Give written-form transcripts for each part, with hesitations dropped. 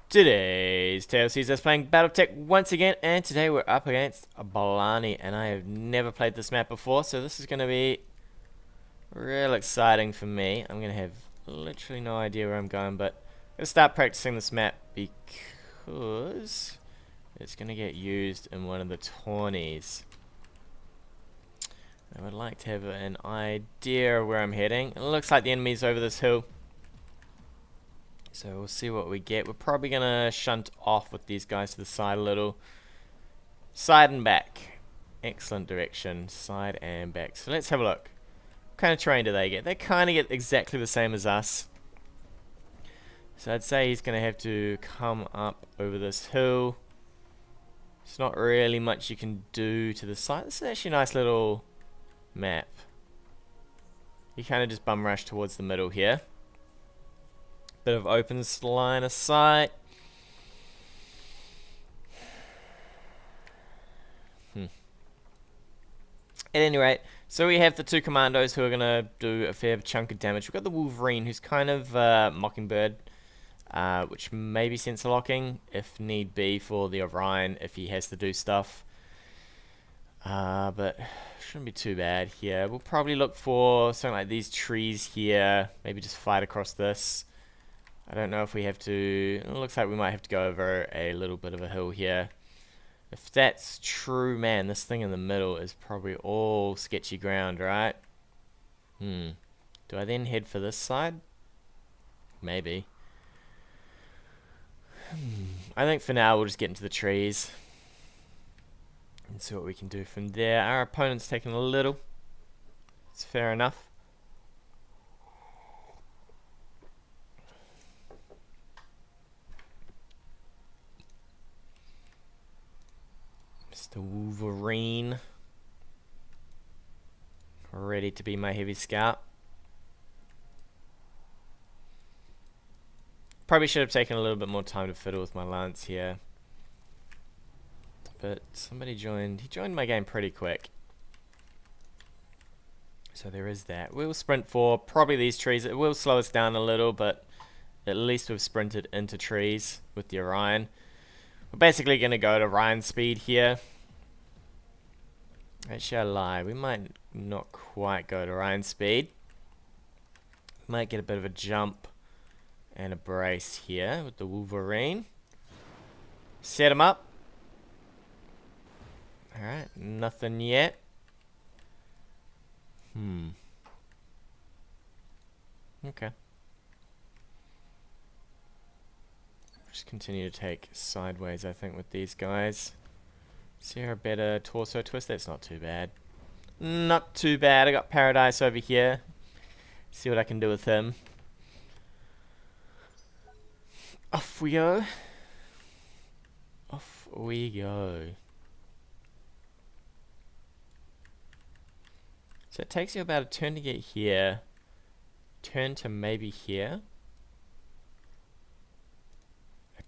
Today's Tale sees us playing BattleTech once again, and today we're up against a Blarney, and I have never played this map before, so this is going to be real exciting for me. I'm going to have literally no idea where I'm going, but I'm going to start practicing this map because it's going to get used in one of the tourneys. I would like to have an idea where I'm heading. It looks like the enemy's over this hill. So we'll see what we get. We're probably going to shunt off with these guys to the side a little. Side and back. Excellent direction. Side and back. So let's have a look. What kind of terrain do they get? They kind of get exactly the same as us. So I'd say he's going to have to come up over this hill. There's not really much you can do to the side. This is actually a nice little map. You kind of just bum rush towards the middle here. Bit of open line of sight. At any rate, so we have the two commandos who are going to do a fair chunk of damage. We've got the Wolverine, who's kind of Mockingbird, which may be sensor locking if need be for the Orion if he has to do stuff. But shouldn't be too bad here. We'll probably look for something like these trees here. Maybe just fight across this. I don't know if we have to. It looks like we might have to go over a little bit of a hill here. If that's true, man, this thing in the middle is probably all sketchy ground, right? Do I then head for this side? Maybe. I think for now we'll just get into the trees and see what we can do from there. Our opponent's taking a little. It's fair enough. The Wolverine, ready to be my heavy scout. Probably should have taken a little bit more time to fiddle with my lance here, but somebody joined. He joined my game pretty quick, so there is that. We'll sprint for probably these trees. It will slow us down a little, but at least we've sprinted into trees with the Orion. We're basically going to go to Orion speed here. Actually, I lie. We might not quite go to Orion speed. We might get a bit of a jump and a brace here with the Wolverine. Set him up. Alright, nothing yet. Okay. Just continue to take sideways, I think, with these guys. Is there a better torso twist? That's not too bad. Not too bad. I got Paradise over here. See what I can do with him. Off we go. Off we go. So it takes you about a turn to get here. Turn to maybe here.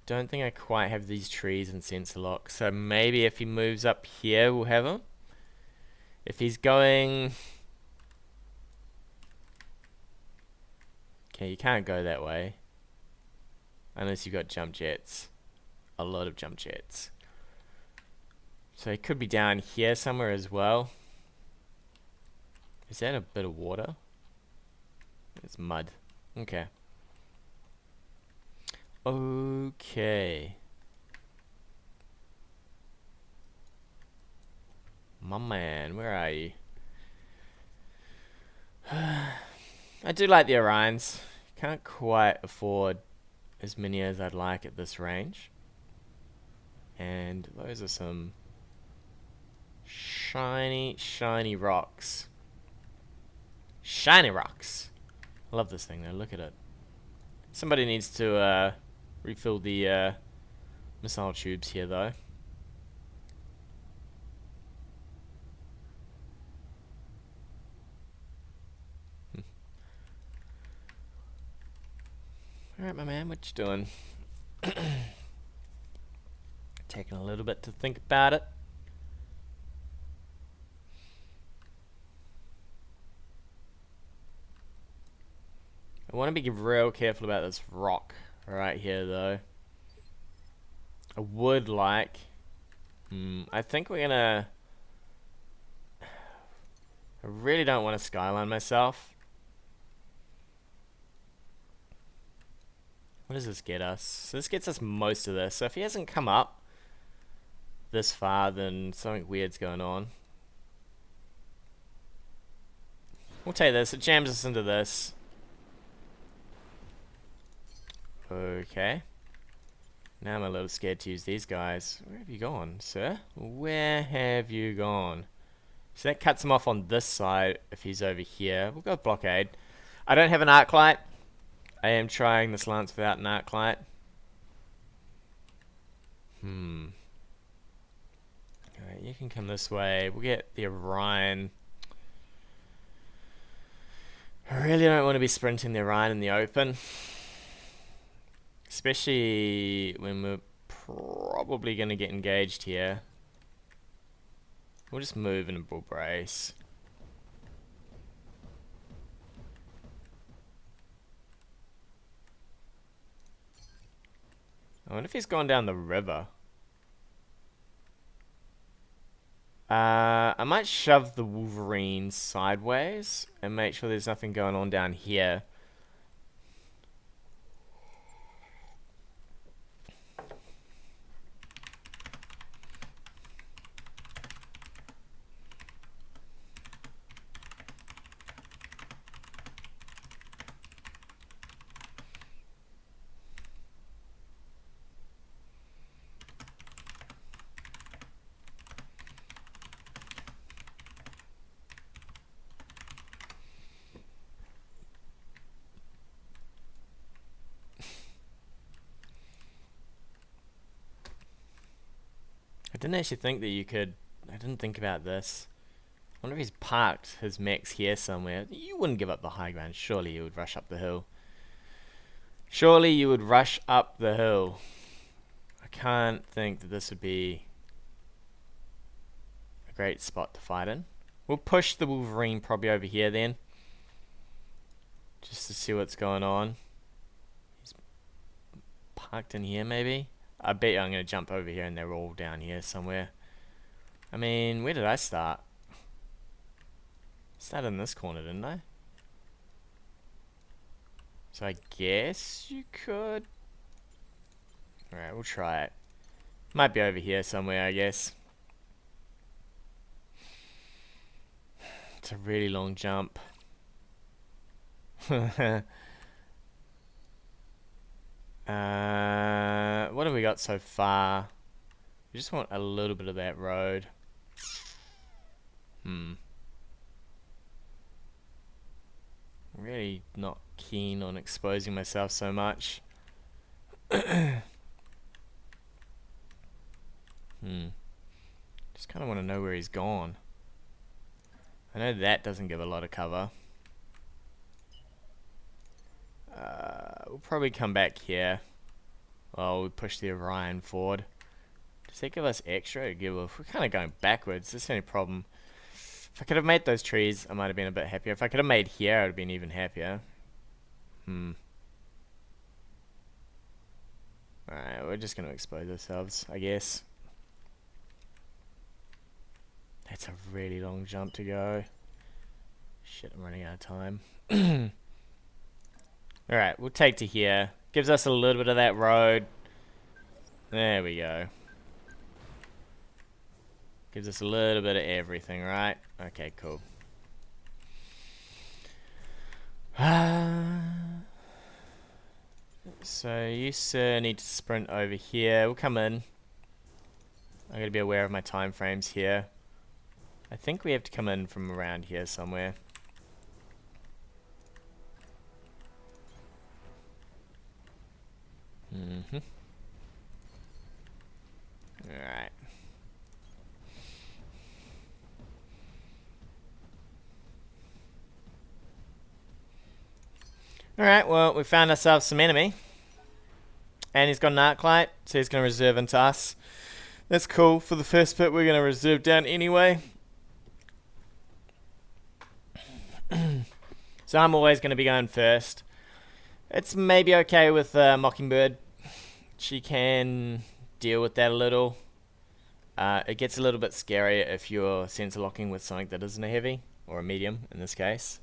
Don't think I quite have these trees in sensor lock, so maybe if he moves up here we'll have him. If he's going... Okay, you can't go that way unless you've got jump jets. A lot of jump jets. So he could be down here somewhere as well. Is that a bit of water? It's mud. Okay. Okay. My man, where are you? I do like the Orions. Can't quite afford as many as I'd like at this range. And those are some shiny, shiny rocks. Shiny rocks. I love this thing though, look at it. Somebody needs to refill the missile tubes here though. Alright my man, what you doing? Taking a little bit to think about it. I want to be real careful about this rock right here though. I would like... I think we're gonna... I really don't want to skyline myself. What does this get us? So this gets us most of this. So if he hasn't come up this far, then something weird's going on. We'll take this. It jams us into this. Okay. Now I'm a little scared to use these guys. Where have you gone, sir? Where have you gone? So that cuts him off on this side if he's over here. We'll go blockade. I don't have an arc light. I am trying this lance without an arc light. Alright, you can come this way. We'll get the Orion. I really don't want to be sprinting the Orion in the open. Especially when we're probably going to get engaged here. We'll just move in a bull brace. I wonder if he's gone down the river. I might shove the Wolverine sideways and make sure there's nothing going on down here. I didn't actually think that you could... I didn't think about this. I wonder if he's parked his mechs here somewhere. You wouldn't give up the high ground. Surely you would rush up the hill. Surely you would rush up the hill. I can't think that this would be a great spot to fight in. We'll push the Wolverine probably over here then. Just to see what's going on. He's parked in here maybe. I bet you I'm going to jump over here and they're all down here somewhere. I mean, where did I start? Started in this corner, didn't I? So I guess you could... Alright, we'll try it. Might be over here somewhere, I guess. It's a really long jump. What have we got so far? We just want a little bit of that road. Really not keen on exposing myself so much. Just kind of want to know where he's gone. I know that doesn't give a lot of cover. We'll probably come back here. Oh, we push the Orion forward. Does that give us extra? We're kind of going backwards. That's the only problem. If I could have made those trees, I might have been a bit happier. If I could have made here, I would have been even happier. Alright, we're just going to expose ourselves, I guess. That's a really long jump to go. Shit, I'm running out of time. Alright, we'll take to here. Gives us a little bit of that road. There we go. Gives us a little bit of everything, right? Okay, cool. So you, sir, need to sprint over here. We'll come in. I'm going to be aware of my time frames here. I think we have to come in from around here somewhere. Alright. Alright, well, we found ourselves some enemy. And he's got an arc light, so he's going to reserve into us. That's cool. For the first bit, we're going to reserve down anyway. So I'm always going to be going first. It's maybe okay with Mockingbird. She can deal with that a little. It gets a little bit scarier if you're sensor locking with something that isn't a heavy, or a medium in this case.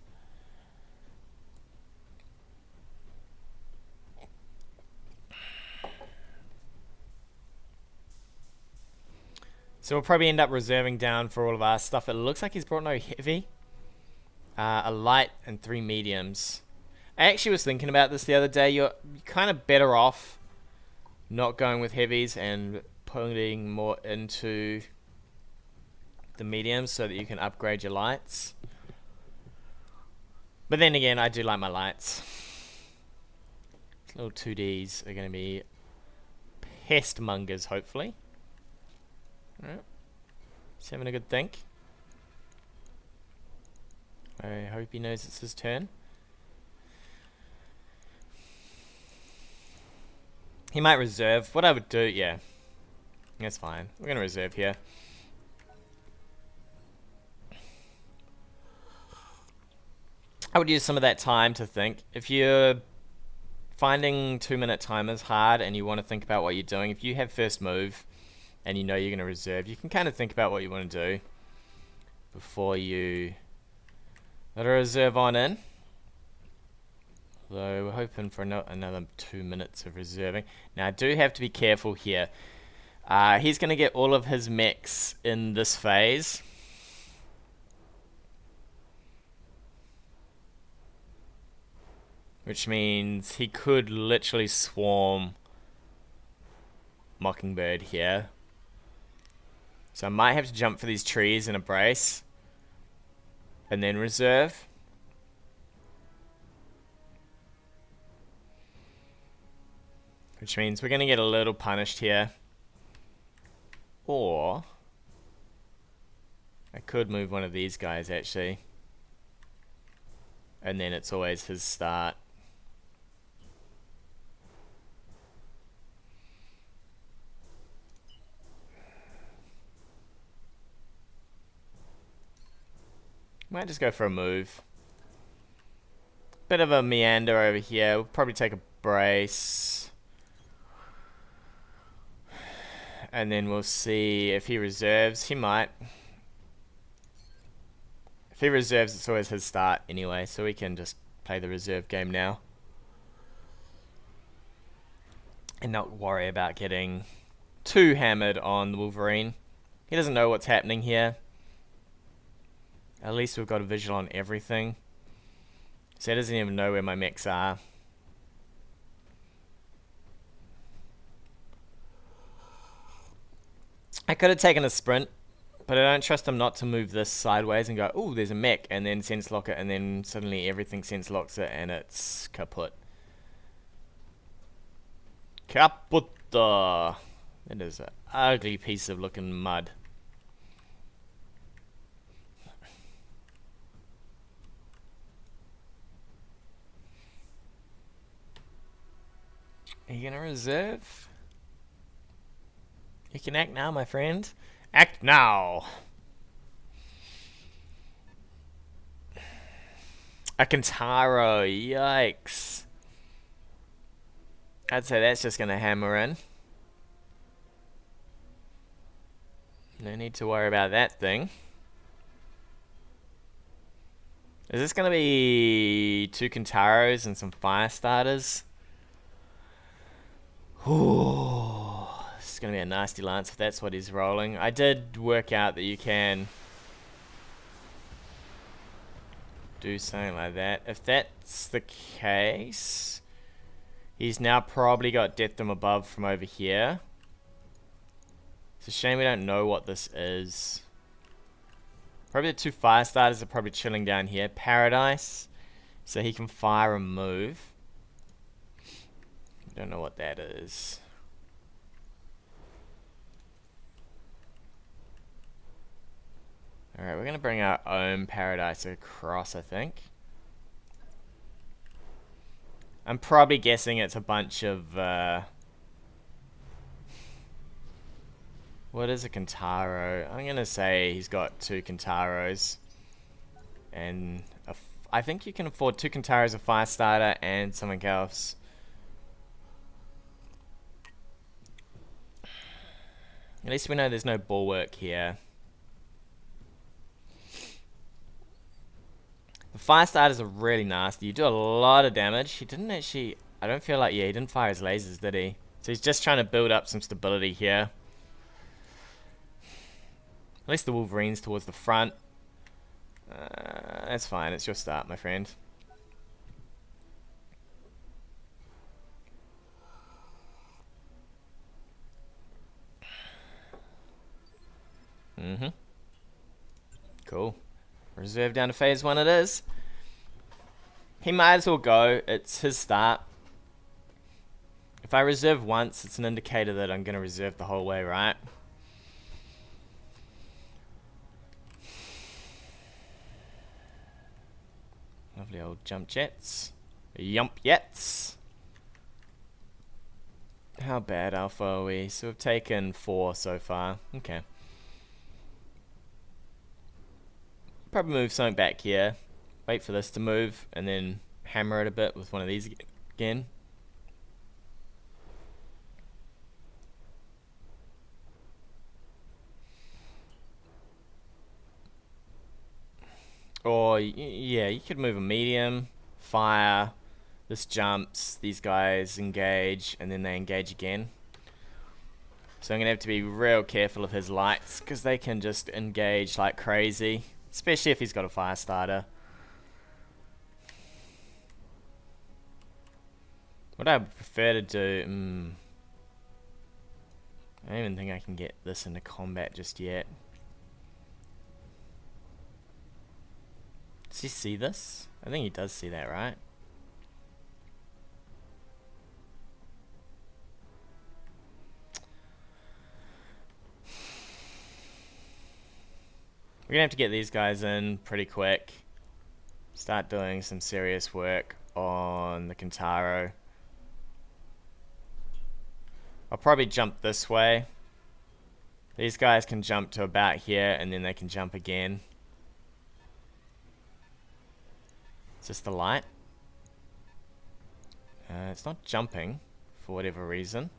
So we'll probably end up reserving down for all of our stuff. It looks like he's brought no heavy. A light and 3 mediums. I actually was thinking about this the other day. You're kind of better off not going with heavies and putting more into the mediums so that you can upgrade your lights. But then again, I do like my lights. These little 2Ds are going to be pest mongers, hopefully. Alright. He's having a good think. I hope he knows it's his turn. He might reserve. What I would do, yeah. That's fine. We're going to reserve here. I would use some of that time to think. If you're finding 2-minute timers hard and you want to think about what you're doing, if you have first move and you know you're going to reserve, you can kind of think about what you want to do before you let a reserve on in. Although we're hoping for another 2 minutes of reserving. Now I do have to be careful here. He's going to get all of his mechs in this phase. Which means he could literally swarm Mockingbird here. So I might have to jump for these trees and a brace. And then reserve. Which means we're going to get a little punished here. Or I could move one of these guys actually. And then it's always his start. Might just go for a move. Bit of a meander over here. We'll probably take a brace. And then we'll see if he reserves. He might. If he reserves, it's always his start anyway, so we can just play the reserve game now. And not worry about getting too hammered on the Wolverine. He doesn't know what's happening here. At least we've got a visual on everything. So he doesn't even know where my mechs are. I could have taken a sprint, but I don't trust him not to move this sideways and go, ooh, there's a mech, and then sense lock it, and then suddenly everything sense locks it, and it's kaput. Kaput. That is an ugly piece of looking mud. Are you gonna reserve? You can act now, my friend. Act now! A Kentaro, yikes. I'd say that's just gonna hammer in. No need to worry about that thing. Is this gonna be 2 Kentaros and some fire starters? Ooh, this is going to be a nasty lance if that's what he's rolling. I did work out that you can do something like that. If that's the case, he's now probably got Death from Above from over here. It's a shame we don't know what this is. Probably the 2 fire starters are probably chilling down here. Paradise, so he can fire and move. Don't know what that is. Alright, we're going to bring our own Paradise across, I think. I'm probably guessing it's a bunch of... what is a Kentaro? I'm going to say he's got 2 Kentaros. And I think you can afford 2 Kentaros, a fire starter, and something else. At least we know there's no bulwark here. The fire starters are really nasty. You do a lot of damage. He didn't actually... I don't feel like... Yeah, he didn't fire his lasers, did he? So he's just trying to build up some stability here. At least the Wolverine's towards the front. That's fine. It's your start, my friend. Cool. Reserve down to phase 1 it is. He might as well go. It's his start. If I reserve once, it's an indicator that I'm going to reserve the whole way, right? Lovely old jump jets. Yump jets. How bad alpha are we? So we've taken 4 so far. Okay. Probably move something back here. Wait for this to move, and then hammer it a bit with one of these again. Or, yeah, you could move a medium, fire, this jumps, these guys engage, and then they engage again. So I'm going to have to be real careful of his lights, because they can just engage like crazy. Especially if he's got a fire starter. What I prefer to do... I don't even think I can get this into combat just yet. Does he see this? I think he does see that, right? We're gonna have to get these guys in pretty quick. Start doing some serious work on the Kintaro. I'll probably jump this way. These guys can jump to about here, and then they can jump again. Is this the light? It's not jumping, for whatever reason.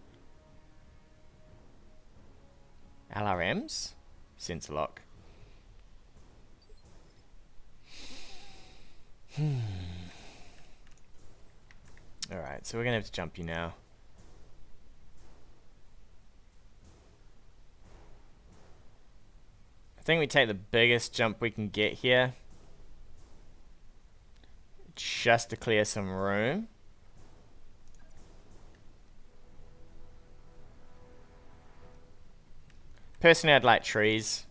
LRMs? Sensor lock. Alright, so we're gonna have to jump you now. I think we take the biggest jump we can get here. Just to clear some room. Personally, I'd like trees.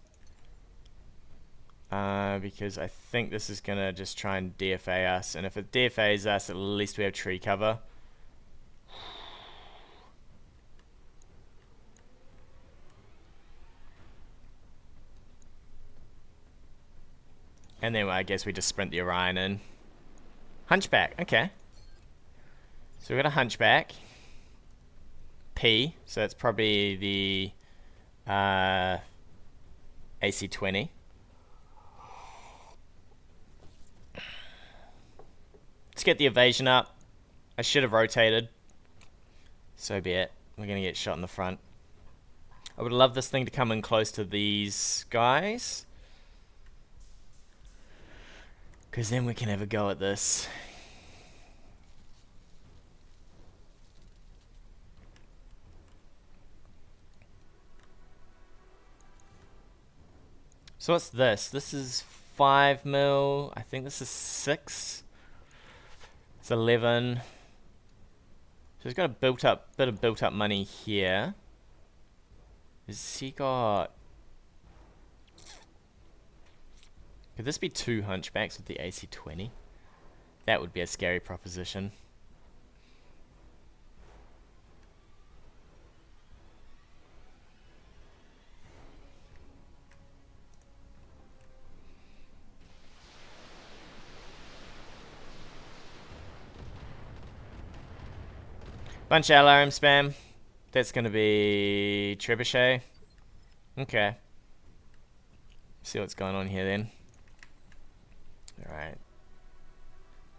Because I think this is going to just try and DFA us. And if it DFAs us, at least we have tree cover. And then I guess we just sprint the Orion in. Hunchback, okay. So we've got a Hunchback. P, so it's probably the AC-20. Let's get the evasion up. I should have rotated. So be it. We're going to get shot in the front. I would love this thing to come in close to these guys. Because then we can have a go at this. So what's this? This is 5 mil. I think this is 6. It's 11. So he's got a bit of built up money here. Has he got... Could this be 2 hunchbacks with the AC-20? That would be a scary proposition. Bunch of alarm spam. That's going to be trebuchet. Okay. See what's going on here then. Alright.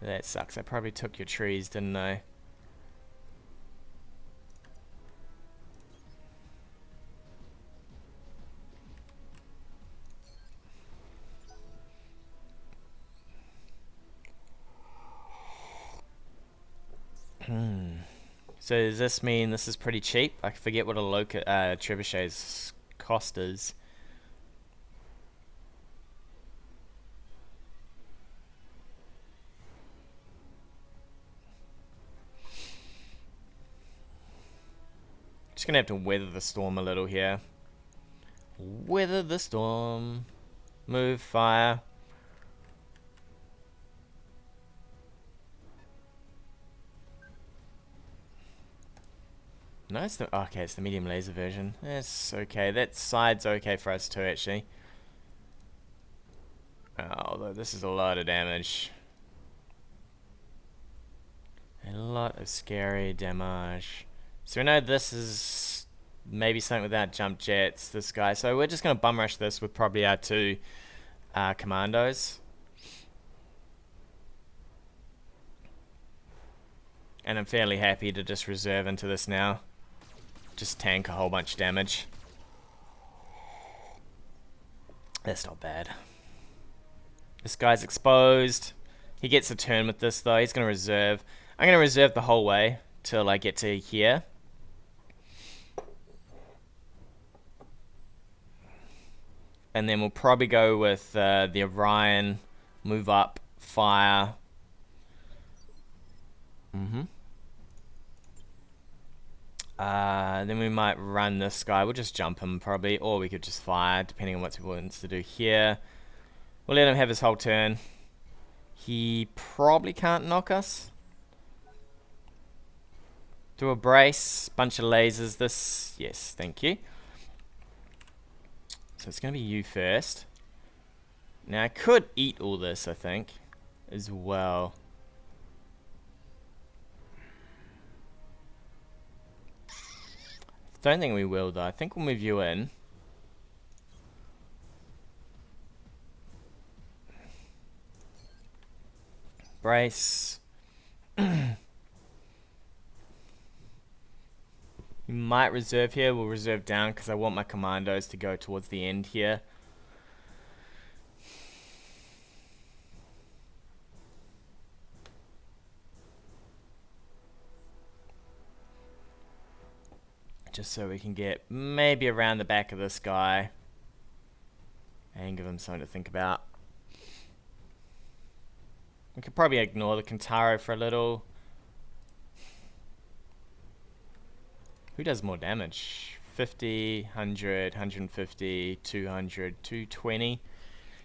That sucks. I probably took your trees, didn't I? So does this mean this is pretty cheap? I forget what a trebuchet's cost is. Just gonna have to weather the storm a little here. Weather the storm. Move, fire. No, it's the okay. It's the medium laser version. It's okay. That side's okay for us too, actually. Although this is a lot of damage. A lot of scary damage. So we know this is maybe something without jump jets, this guy. So we're just going to bum rush this with probably our two commandos. And I'm fairly happy to just reserve into this now. Just tank a whole bunch of damage. That's not bad. This guy's exposed. He gets a turn with this though. He's going to reserve. I'm going to reserve the whole way till I get to here. And then we'll probably go with the Orion, move up, fire. Then we might run this guy. We'll just jump him probably, or we could just fire, depending on what he wants to do here. We'll let him have his whole turn. He probably can't knock us. Do a brace, bunch of lasers. This, yes, thank you. So it's going to be you first. Now I could eat all this, I think, as well. Don't think we will though. I think we'll move you in. Brace. We might reserve here. We'll reserve down because I want my commandos to go towards the end here. Just so we can get maybe around the back of this guy and give him something to think about. We could probably ignore the Kintaro for a little. Who does more damage? 50, 100, 150, 200, 220.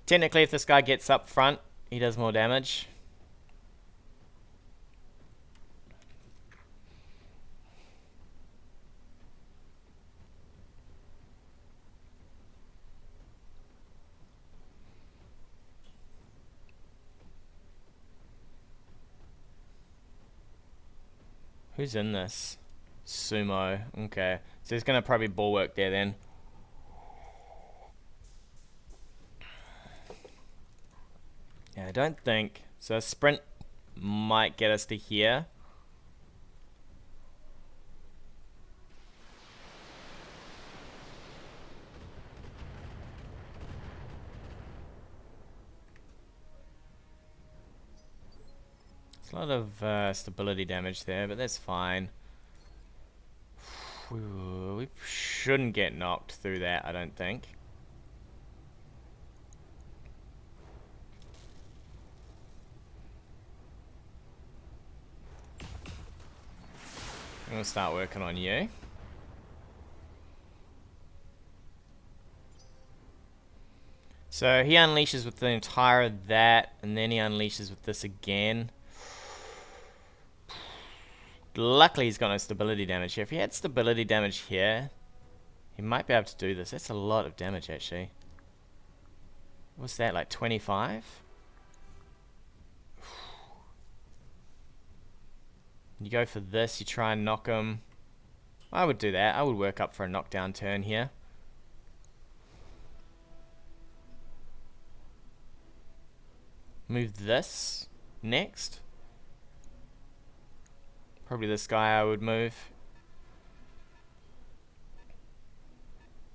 Technically, if this guy gets up front, he does more damage. Who's in this? Sumo. Okay. So he's going to probably bulwark there then. Yeah, I don't think. So a sprint might get us to here. A lot of stability damage there, but that's fine. We shouldn't get knocked through that, I don't think. I'm gonna start working on you. So he unleashes with the entire of that, and then he unleashes with this again. Luckily he's got no stability damage here. If he had stability damage here, he might be able to do this. That's a lot of damage actually. What's that, like 25? You go for this, you try and knock him. I would do that. I would work up for a knockdown turn here. Move this next. Probably this guy I would move.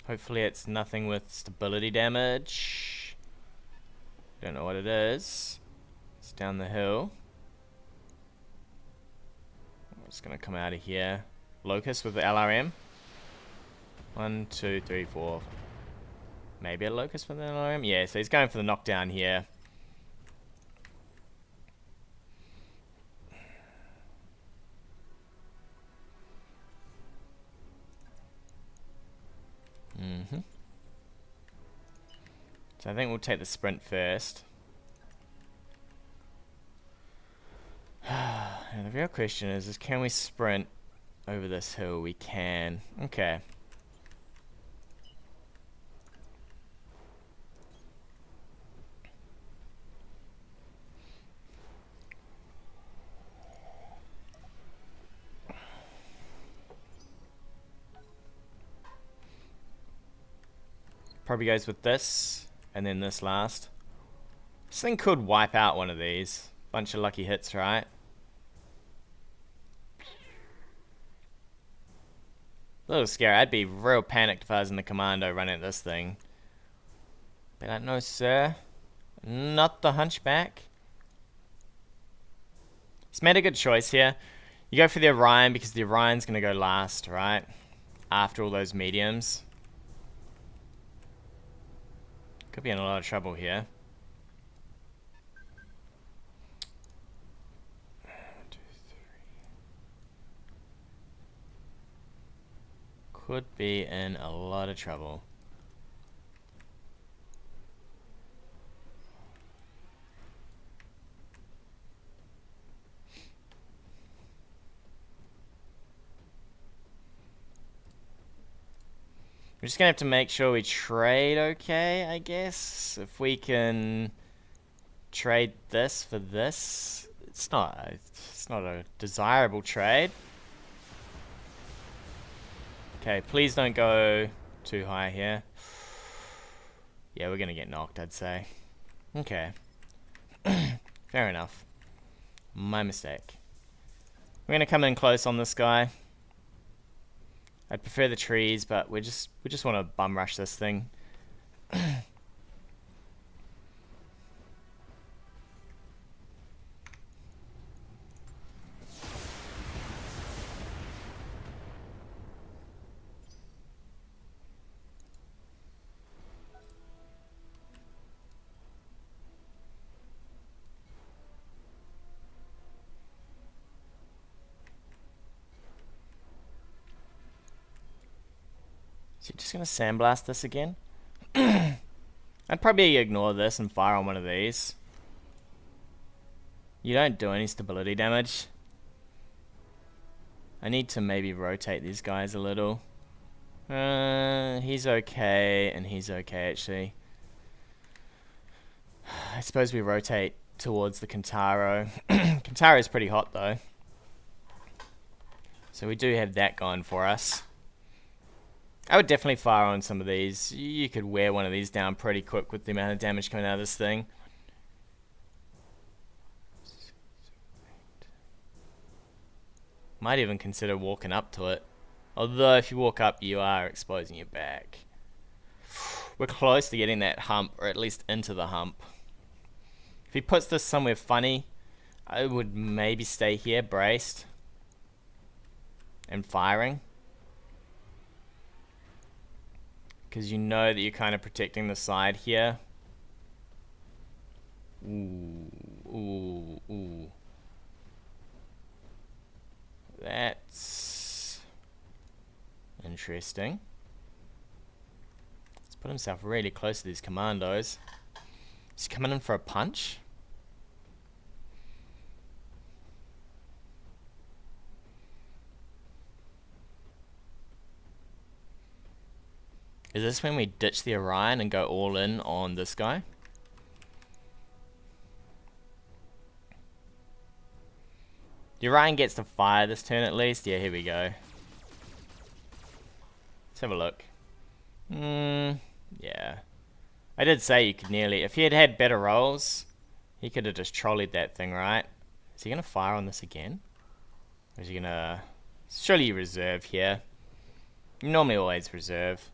Hopefully it's nothing with stability damage. Don't know what it is. It's down the hill. Just gonna come out of here. Locust with the LRM. 1, 2, 3, 4. Maybe a Locust with the LRM? Yeah, so he's going for the knockdown here. So I think we'll take the sprint first. And the real question is can we sprint over this hill? We can. Okay. Probably goes with this, and then this last. This thing could wipe out one of these. Bunch of lucky hits, right? A little scary. I'd be real panicked if I was in the commando running at this thing. Be like, no sir. Not the hunchback. He's made a good choice here. You go for the Orion because the Orion's going to go last, right? After all those mediums. Could be in a lot of trouble here. Could be in a lot of trouble. We're just gonna have to make sure we trade okay, I guess. If we can trade this for this, it's not a desirable trade. Okay, please don't go too high here. Yeah, we're gonna get knocked, I'd say. Okay. Fair enough. My mistake. We're gonna come in close on this guy. I'd prefer the trees, but we just want to bum rush this thing. So you're just going to sandblast this again? I'd probably ignore this and fire on one of these. You don't do any stability damage. I need to maybe rotate these guys a little. He's okay, and he's okay actually. I suppose we rotate towards the Kintaro. Kintaro is pretty hot though. So we do have that going for us. I would definitely fire on some of these. You could wear one of these down pretty quick with the amount of damage coming out of this thing. Might even consider walking up to it. Although if you walk up, you are exposing your back. We're close to getting that hump, or at least into the hump. If he puts this somewhere funny, I would maybe stay here, braced. And firing. Because you know that you're kind of protecting the side here. Ooh, ooh, ooh. That's interesting. He's put himself really close to these commandos. Is he coming in for a punch? Is this when we ditch the Orion and go all in on this guy? The Orion gets to fire this turn at least. Yeah, here we go. Let's have a look. Yeah. I did say you could nearly... If he had had better rolls, he could have just trolleyed that thing, right? Is he going to fire on this again? Or is he going to... Surely you reserve here. You normally always reserve.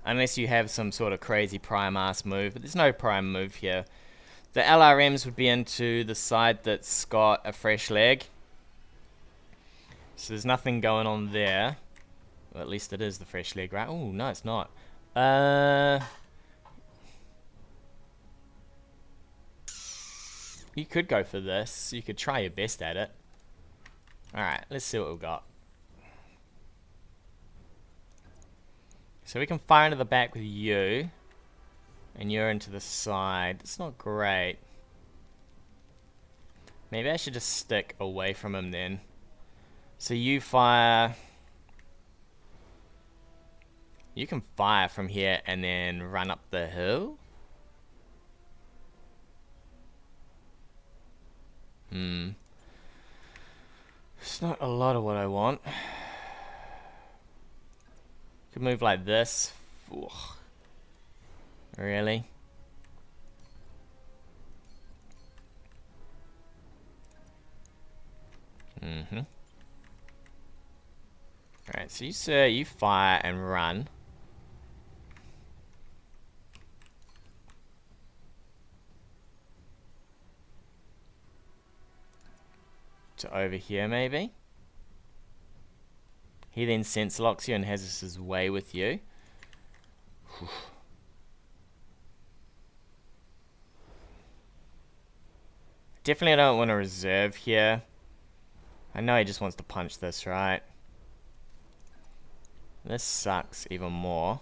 Unless you have some sort of crazy prime ass move. But there's no prime move here. The LRMs would be into the side that's got a fresh leg. So there's nothing going on there. Well, at least it is the fresh leg, right? Oh, no, it's not. You could go for this. You could try your best at it. Alright, let's see what we've got. So we can fire into the back with you. And you're into the side. It's not great. Maybe I should just stick away from him then. So you fire... You can fire from here and then run up the hill? It's not a lot of what I want. Could move like this. Ugh. Really? Alright, so you sir, you fire and run. To over here maybe. He then sense locks you and has his way with you. Whew. Definitely don't want to reserve here. I know he just wants to punch this, right? This sucks even more.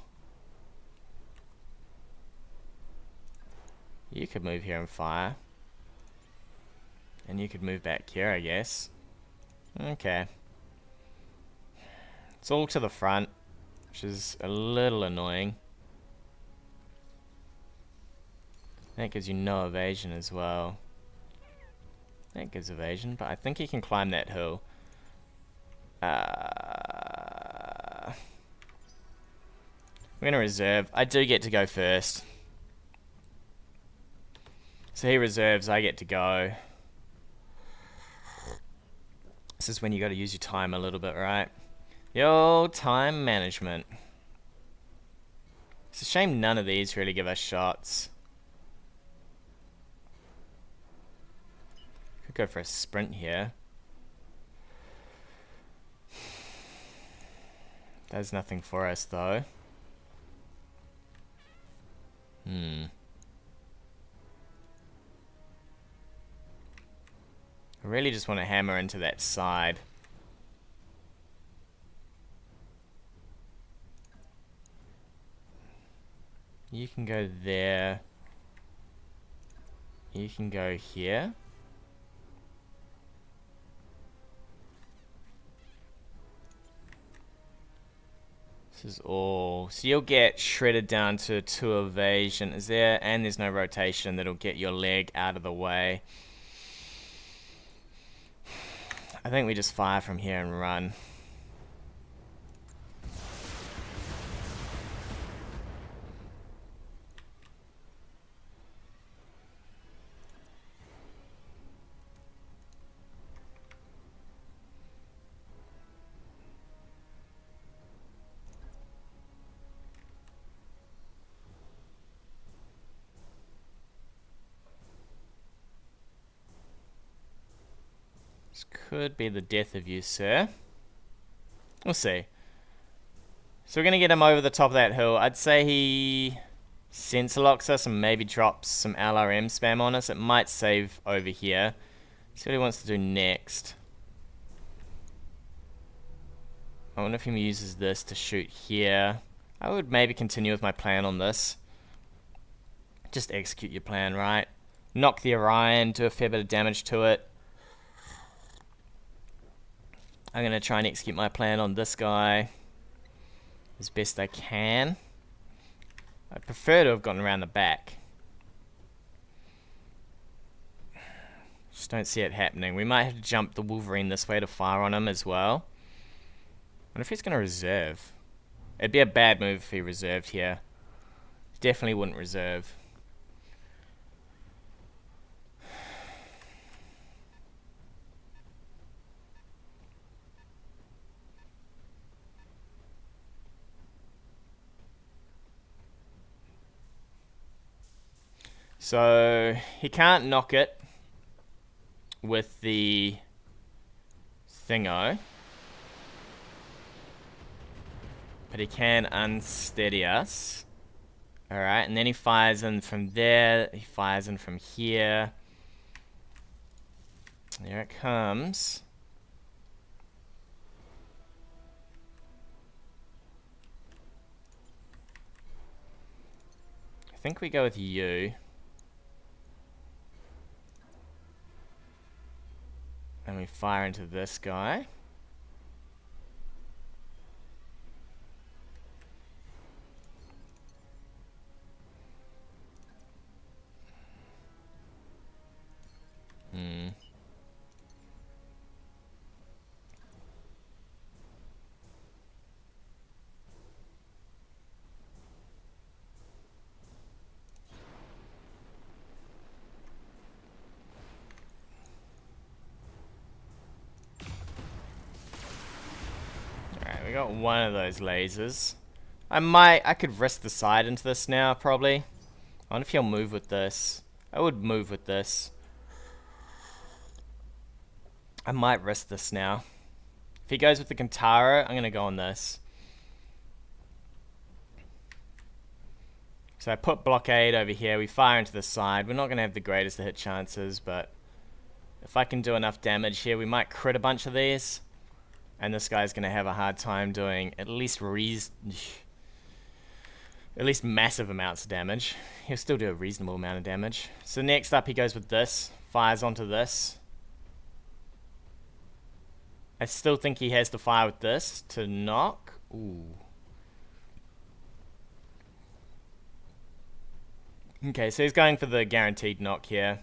You could move here and fire. And you could move back here, I guess. Okay. It's all to the front, which is a little annoying. That gives you no evasion as well. That gives evasion, but I think he can climb that hill. We're gonna reserve. I do get to go first. So he reserves, I get to go. This is when you gotta use your time a little bit, right? Yo, time management. It's a shame none of these really give us shots. Could go for a sprint here. Does nothing for us though. I really just want to hammer into that side. You can go there. You can go here. This is all. So you'll get shredded down to 2 evasion. Is there? And there's no rotation that'll get your leg out of the way. I think we just fire from here and run. This could be the death of you, sir. We'll see. So we're going to get him over the top of that hill. I'd say he sensor locks us and maybe drops some LRM spam on us. It might save over here. See what he wants to do next. I wonder if he uses this to shoot here. I would maybe continue with my plan on this. Just execute your plan, right? Knock the Orion, do a fair bit of damage to it. I'm going to try and execute my plan on this guy as best I can. I prefer to have gotten around the back. Just don't see it happening. We might have to jump the Wolverine this way to fire on him as well. I wonder if he's going to reserve. It'd be a bad move if he reserved here. Definitely wouldn't reserve. So he can't knock it with the thingo, but he can unsteady us. Alright, and then he fires in from there, he fires in from here. There it comes. I think we go with you. And we fire into this guy. Alright, we got one of those lasers. I could risk the side into this now, probably. I wonder if he'll move with this. I would move with this. I might risk this now. If he goes with the Kintaro, I'm gonna go on this. So I put blockade over here, we fire into the side. We're not gonna have the greatest of hit chances, but if I can do enough damage here, we might crit a bunch of these. And this guy's gonna have a hard time doing at least massive amounts of damage. He'll still do a reasonable amount of damage. So next up he goes with this, fires onto this. I still think he has to fire with this to knock. Ooh. Okay, so he's going for the guaranteed knock here.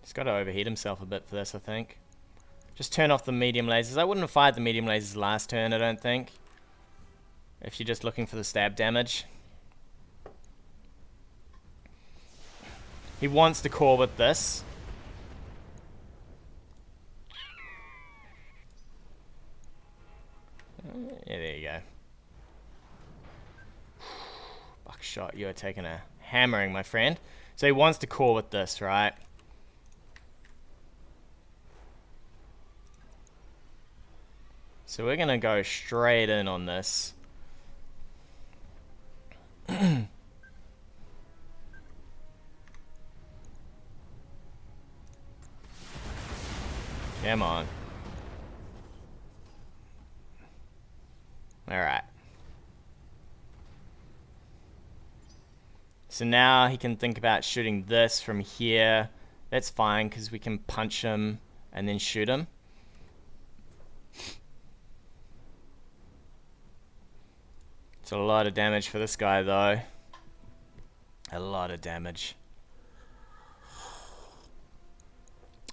He's got to overheat himself a bit for this, I think. Just turn off the medium lasers. I wouldn't have fired the medium lasers last turn, I don't think. If you're just looking for the stab damage. He wants to core with this. Yeah, there you go. Buckshot, you are taking a hammering, my friend. So he wants to core with this, right? So we're gonna go straight in on this. Come on. Alright. So now he can think about shooting this from here. That's fine, because we can punch him and then shoot him. It's a lot of damage for this guy, though. A lot of damage.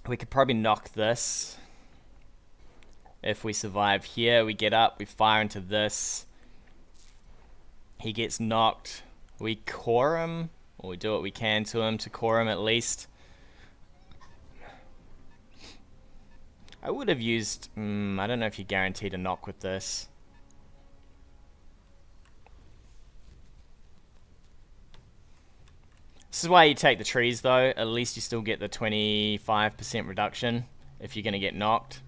We could probably knock this. If we survive here, we get up, we fire into this. He gets knocked. We core him, or we do what we can to him to core him at least. I would have used... I don't know if you guaranteed a knock with this. This is why you take the trees, though. At least you still get the 25% reduction if you're going to get knocked.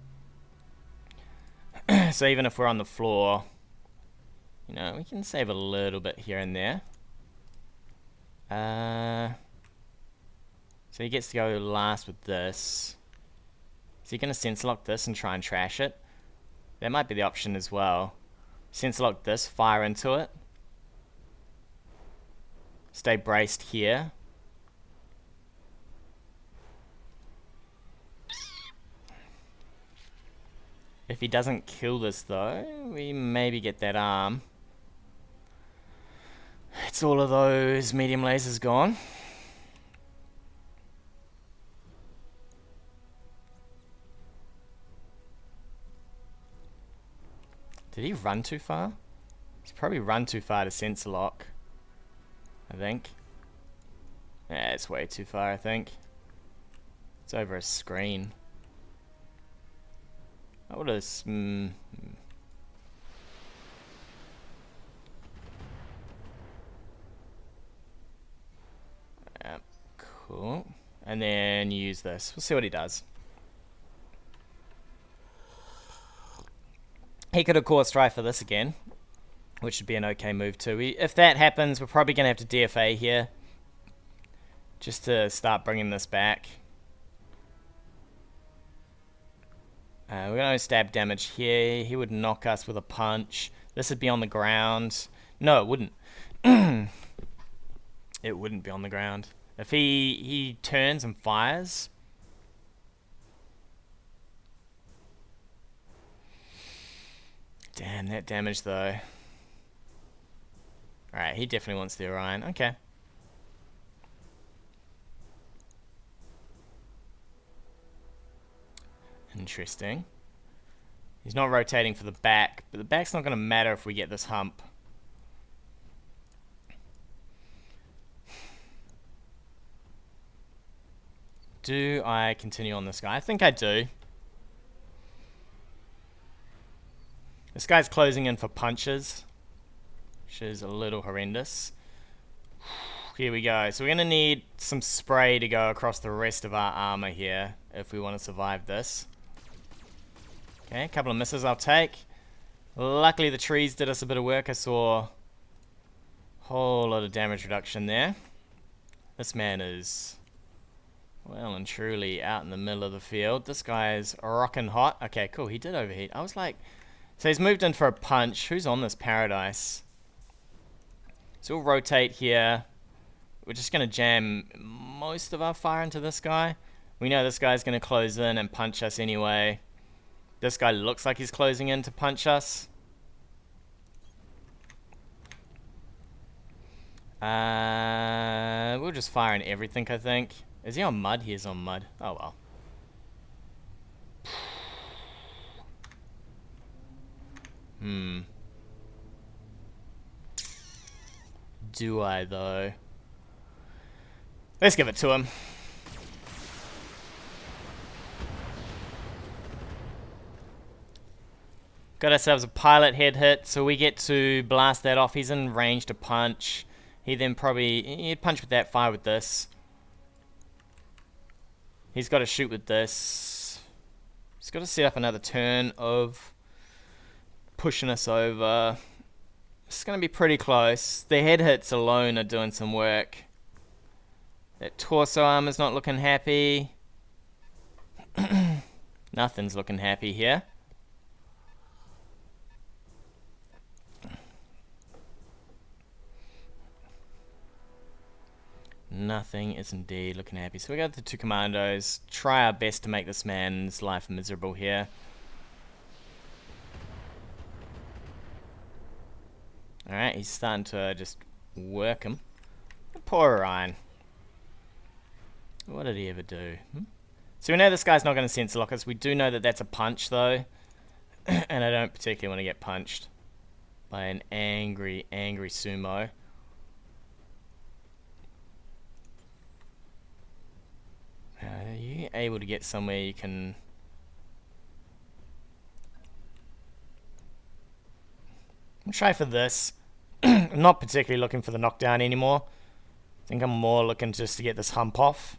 So even if we're on the floor, you know, we can save a little bit here and there. So he gets to go last with this. Is he going to sense lock this and try and trash it? That might be the option as well. Sense lock this, fire into it. Stay braced here. If he doesn't kill this, though, we maybe get that arm. It's all of those medium lasers gone. Did he run too far? He's probably run too far to sensor lock, I think. Yeah, it's way too far, I think. It's over a screen. I would have... Yep, cool. And then use this. We'll see what he does. He could, of course, try for this again, which would be an okay move too. If that happens, we're probably going to have to DFA here, just to start bringing this back. We're going to stab damage here. He would knock us with a punch. This would be on the ground. No, it wouldn't. It wouldn't be on the ground. If he turns and fires... Damn, that damage though. Alright, he definitely wants the Orion. Okay. Interesting. He's not rotating for the back, but the back's not going to matter if we get this hump. Do I continue on this guy? I think I do. This guy's closing in for punches, which is a little horrendous. Here we go. So we're going to need some spray to go across the rest of our armor here if we want to survive this. Okay, a couple of misses I'll take. Luckily the trees did us a bit of work. I saw a whole lot of damage reduction there. This man is well and truly out in the middle of the field. This guy is rockin' hot. Okay, cool. He did overheat. I was like... So he's moved in for a punch. Who's on this paradise? So we'll rotate here. We're just going to jam most of our fire into this guy. We know this guy's going to close in and punch us anyway. This guy looks like he's closing in to punch us. We'll just fire in everything, I think. Is he on mud? He is on mud. Oh well. Do I, though? Let's give it to him. Got ourselves a pilot head hit, so we get to blast that off. He's in range to punch. He then probably... He'd punch with that, fire with this. He's got to shoot with this. He's got to set up another turn of pushing us over. It's going to be pretty close. The head hits alone are doing some work. That torso armor's not looking happy. Nothing's looking happy here. Nothing is indeed looking happy. So we got the two commandos. Try our best to make this man's life miserable here. Alright, he's starting to just work him. Poor Orion. What did he ever do? So we know this guy's not going to sense lock us. We do know that that's a punch though. And I don't particularly want to get punched by an angry, angry sumo. Are you able to get somewhere you can... I'll try for this. I'm not particularly looking for the knockdown anymore. I think I'm more looking just to get this hump off.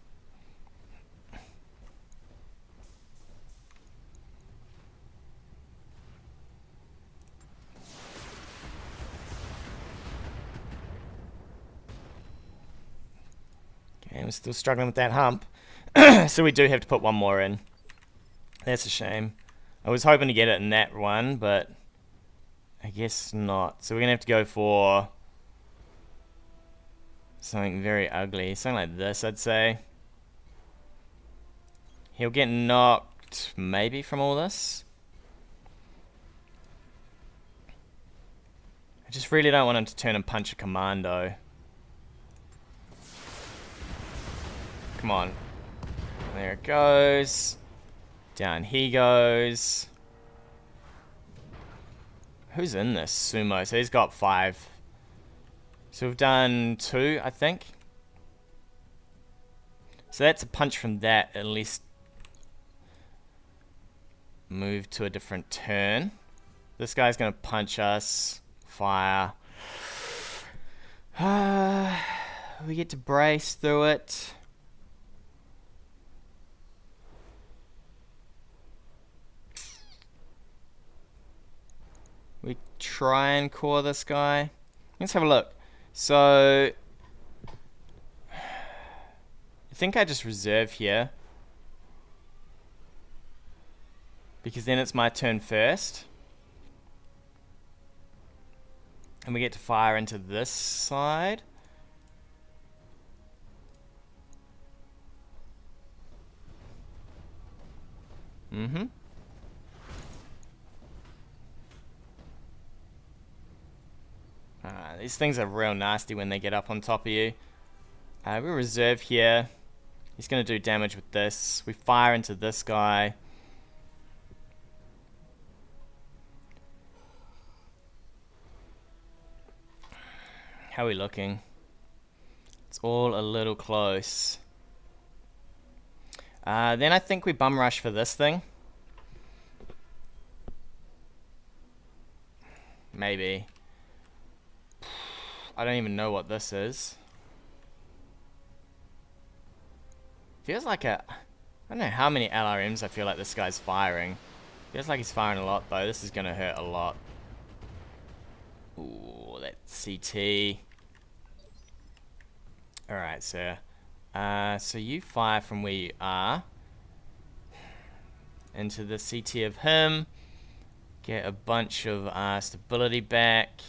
Okay, we're still struggling with that hump. So we do have to put one more in. That's a shame. I was hoping to get it in that one, but I guess not. So we're going to have to go for something very ugly. Something like this, I'd say. He'll get knocked, maybe, from all this. I just really don't want him to turn and punch a commando. Come on. There it goes. Down he goes. Who's in this sumo? So he's got 5. So we've done 2, I think. So that's a punch from that, at least. move to a different turn. This guy's gonna punch us. Fire. We get to brace through it. We try and core this guy. Let's have a look. So I think I just reserve here, because then it's my turn first. And we get to fire into this side. These things are real nasty when they get up on top of you. We reserve here. He's going to do damage with this. We fire into this guy. How are we looking? It's all a little close. Then I think we bum rush for this thing. Maybe. I don't even know what this is. Feels like a... I don't know how many LRMs I feel like this guy's firing. Feels like he's firing a lot though. This is going to hurt a lot. Ooh, that CT. Alright, sir. So you fire from where you are into the CT of him. Get a bunch of stability back.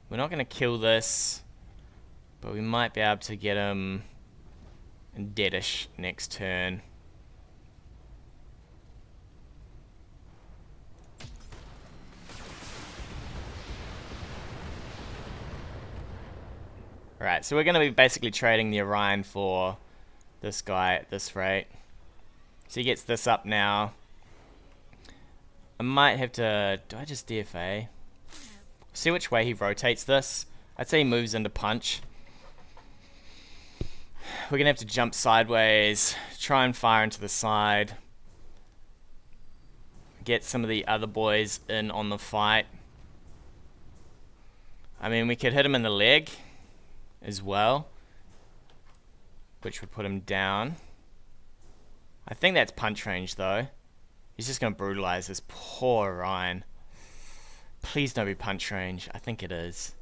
We're not going to kill this, but we might be able to get him deadish next turn. Alright, so we're going to be basically trading the Orion for this guy at this rate. So he gets this up now. I might have to... Do I just DFA? See which way he rotates this. I'd say he moves into punch. We're going to have to jump sideways, try and fire into the side. Get some of the other boys in on the fight. I mean, we could hit him in the leg as well, which would put him down. I think that's punch range though. He's just going to brutalize this poor Orion. Please don't be punch range. I think it is.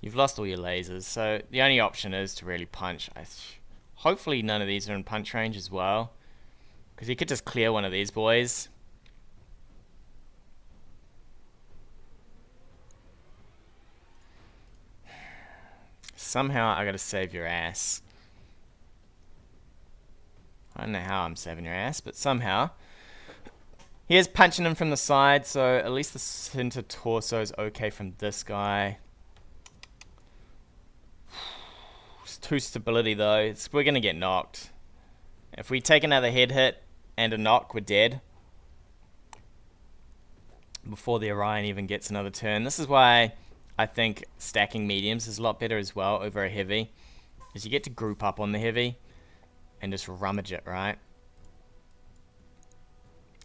You've lost all your lasers, so the only option is to really punch. Hopefully none of these are in punch range as well, because he could just clear one of these boys. Somehow I gotta save your ass. I don't know how I'm saving your ass, but somehow. He is punching him from the side, so at least the center torso is okay from this guy. It's 2 stability though. We're gonna get knocked. If we take another head hit and a knock, we're dead. Before the Orion even gets another turn. This is why I think stacking mediums is a lot better as well over a heavy. Is you get to group up on the heavy and just rummage it, right?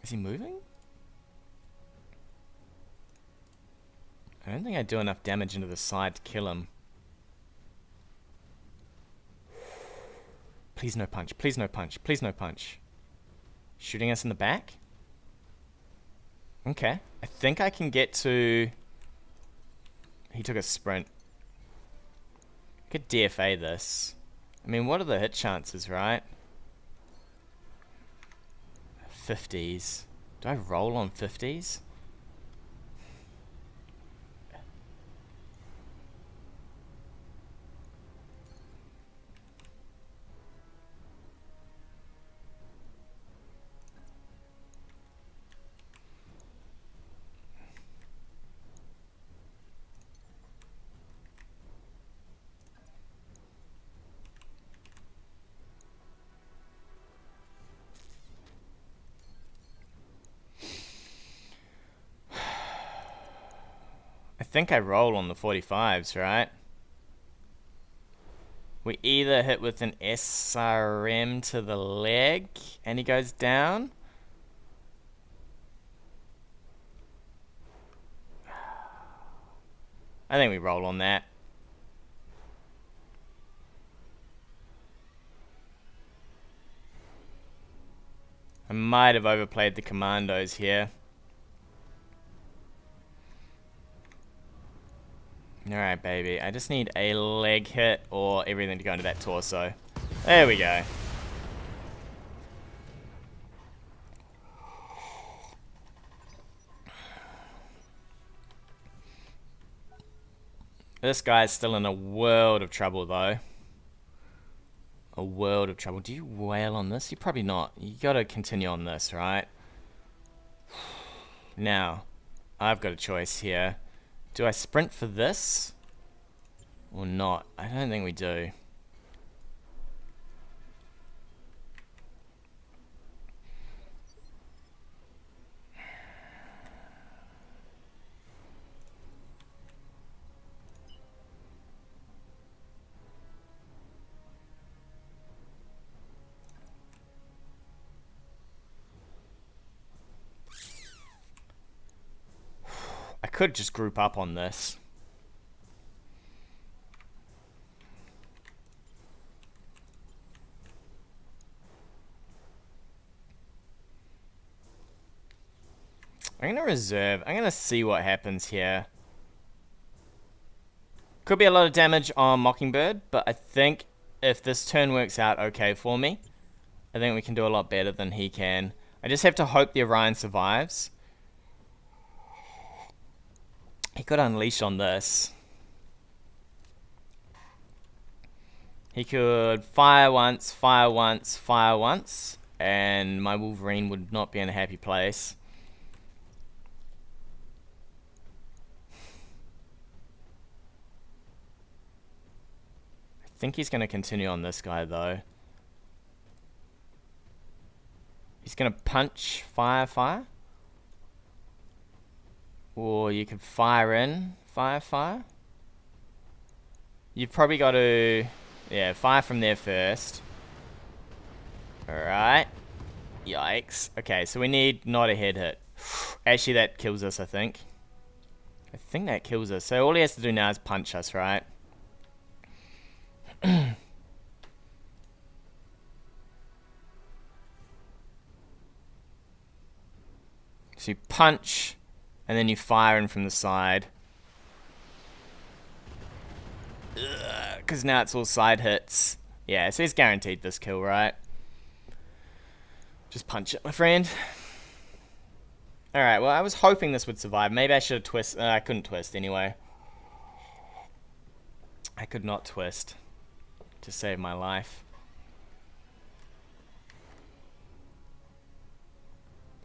Is he moving? I don't think I do enough damage into the side to kill him. Please no punch, please no punch, please no punch. Shooting us in the back? Okay. I think I can get to... He took a sprint. Could DFA this. I mean, what are the hit chances, right? 50s. Do I roll on 50s? I think I roll on the 45s, right? We either hit with an SRM to the leg and he goes down. I think we roll on that. I might have overplayed the commandos here. Alright, baby. I just need a leg hit or everything to go into that torso. There we go. This guy's still in a world of trouble, though. A world of trouble. Do you wail on this? You're probably not. You gotta continue on this, right? Now, I've got a choice here. Do I sprint for this? Or not? I don't think we do. I could just group up on this. I'm gonna reserve. I'm gonna see what happens here. Could be a lot of damage on Mockingbird, but I think if this turn works out okay for me, I think we can do a lot better than he can. I just have to hope the Orion survives. He could unleash on this. He could fire once, fire once, fire once, and my Wolverine would not be in a happy place. I think he's going to continue on this guy, though. He's going to punch, fire, fire. Or you could fire in, fire, fire. You've probably got to, yeah, fire from there first. Alright. Yikes. Okay, so we need not a head hit. Actually, that kills us, I think. I think that kills us. So all he has to do now is punch us, right? So you punch, and then you fire in from the side. Because now it's all side hits. Yeah, so he's guaranteed this kill, right? Just punch it, my friend. Alright, well, I was hoping this would survive. Maybe I should have twisted. I couldn't twist anyway. I could not twist to save my life.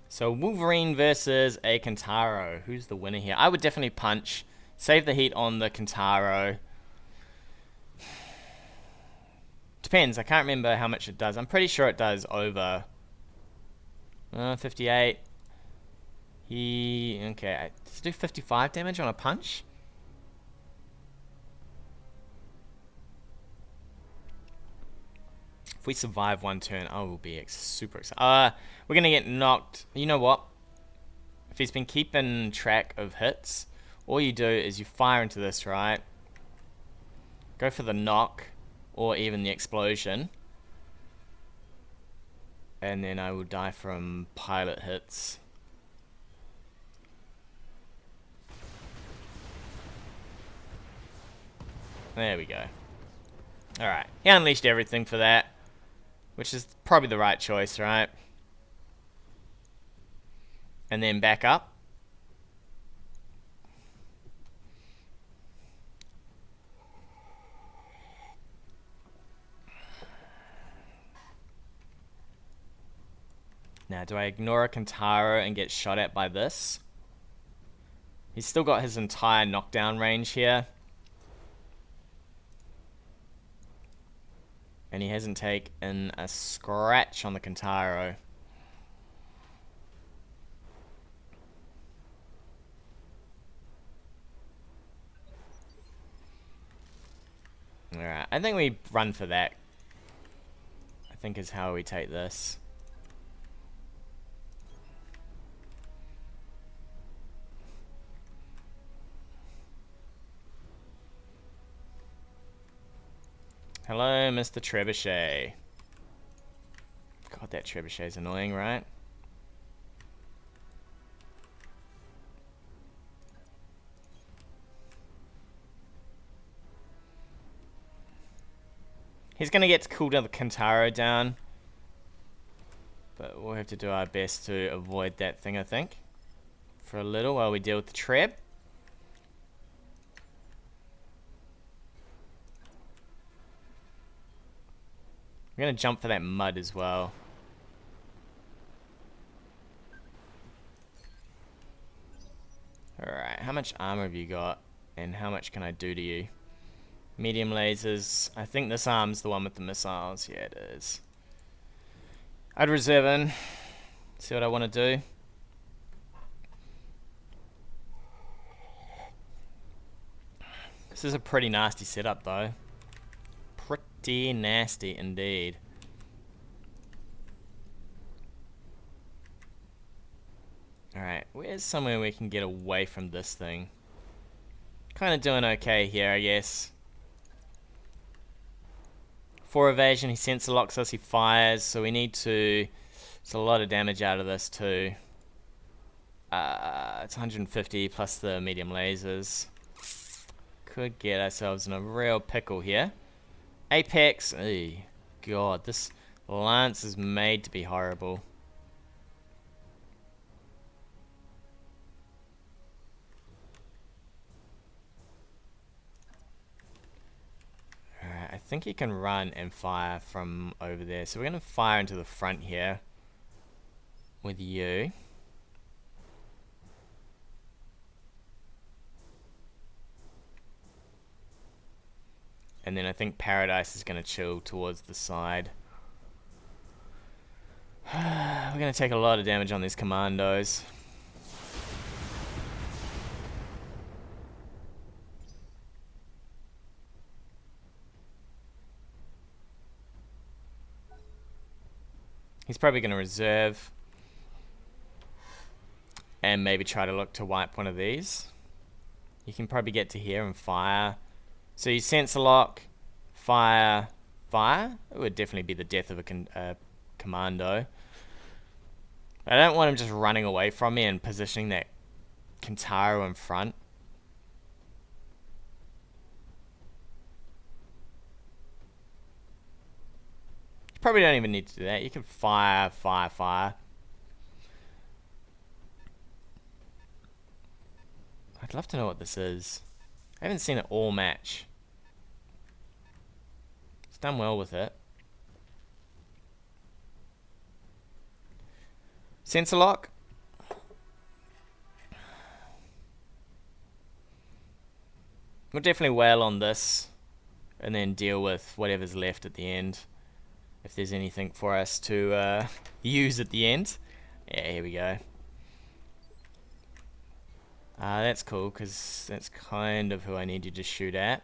So Wolverine versus a Kentaro. Who's the winner here? I would definitely punch. Save the heat on the Kentaro. Depends. I can't remember how much it does. I'm pretty sure it does over 58. Okay, let's do 55 damage on a punch. If we survive one turn, I will be super excited. We're gonna get knocked. You know what? If he's been keeping track of hits, all you do is you fire into this, right? Go for the knock, or even the explosion. And then I will die from pilot hits. There we go. Alright, he unleashed everything for that. Which is probably the right choice, right? And then back up. Now, do I ignore a Kentaro and get shot at by this? He's still got his entire knockdown range here. And he hasn't taken a scratch on the Kentaro. Alright, I think we run for that. I think is how we take this. Hello, Mr. Trebuchet. God, that Trebuchet's annoying, right? He's gonna get to cool down the Kintaro down. But we'll have to do our best to avoid that thing, I think. For a little while we deal with the Treb. I'm gonna jump for that mud as well. Alright, how much armor have you got? And how much can I do to you? Medium lasers. I think this arm's the one with the missiles. Yeah, it is. I'd reserve in. See what I want to do. This is a pretty nasty setup though. Pretty nasty indeed. Alright, where's somewhere we can get away from this thing? Kind of doing okay here, I guess. For evasion, he sensor locks us, he fires, so we need to... It's a lot of damage out of this too. It's 150 plus the medium lasers. Could get ourselves in a real pickle here. Apex, God, this lance is made to be horrible. Alright, I think he can run and fire from over there. So we're going to fire into the front here with you. And then I think Paradise is going to chill towards the side. We're going to take a lot of damage on these commandos. He's probably going to reserve. And maybe try to look to wipe one of these. You can probably get to here and fire. So you sensor lock, fire, fire. It would definitely be the death of a commando. I don't want him just running away from me and positioning that Kintaro in front. You probably don't even need to do that. You can fire, fire, fire. I'd love to know what this is. I haven't seen it all match. It's done well with it. Sensor lock. We'll definitely wail on this and then deal with whatever's left at the end. If there's anything for us to use at the end. Yeah, here we go. That's cool, because that's kind of who I need you to shoot at.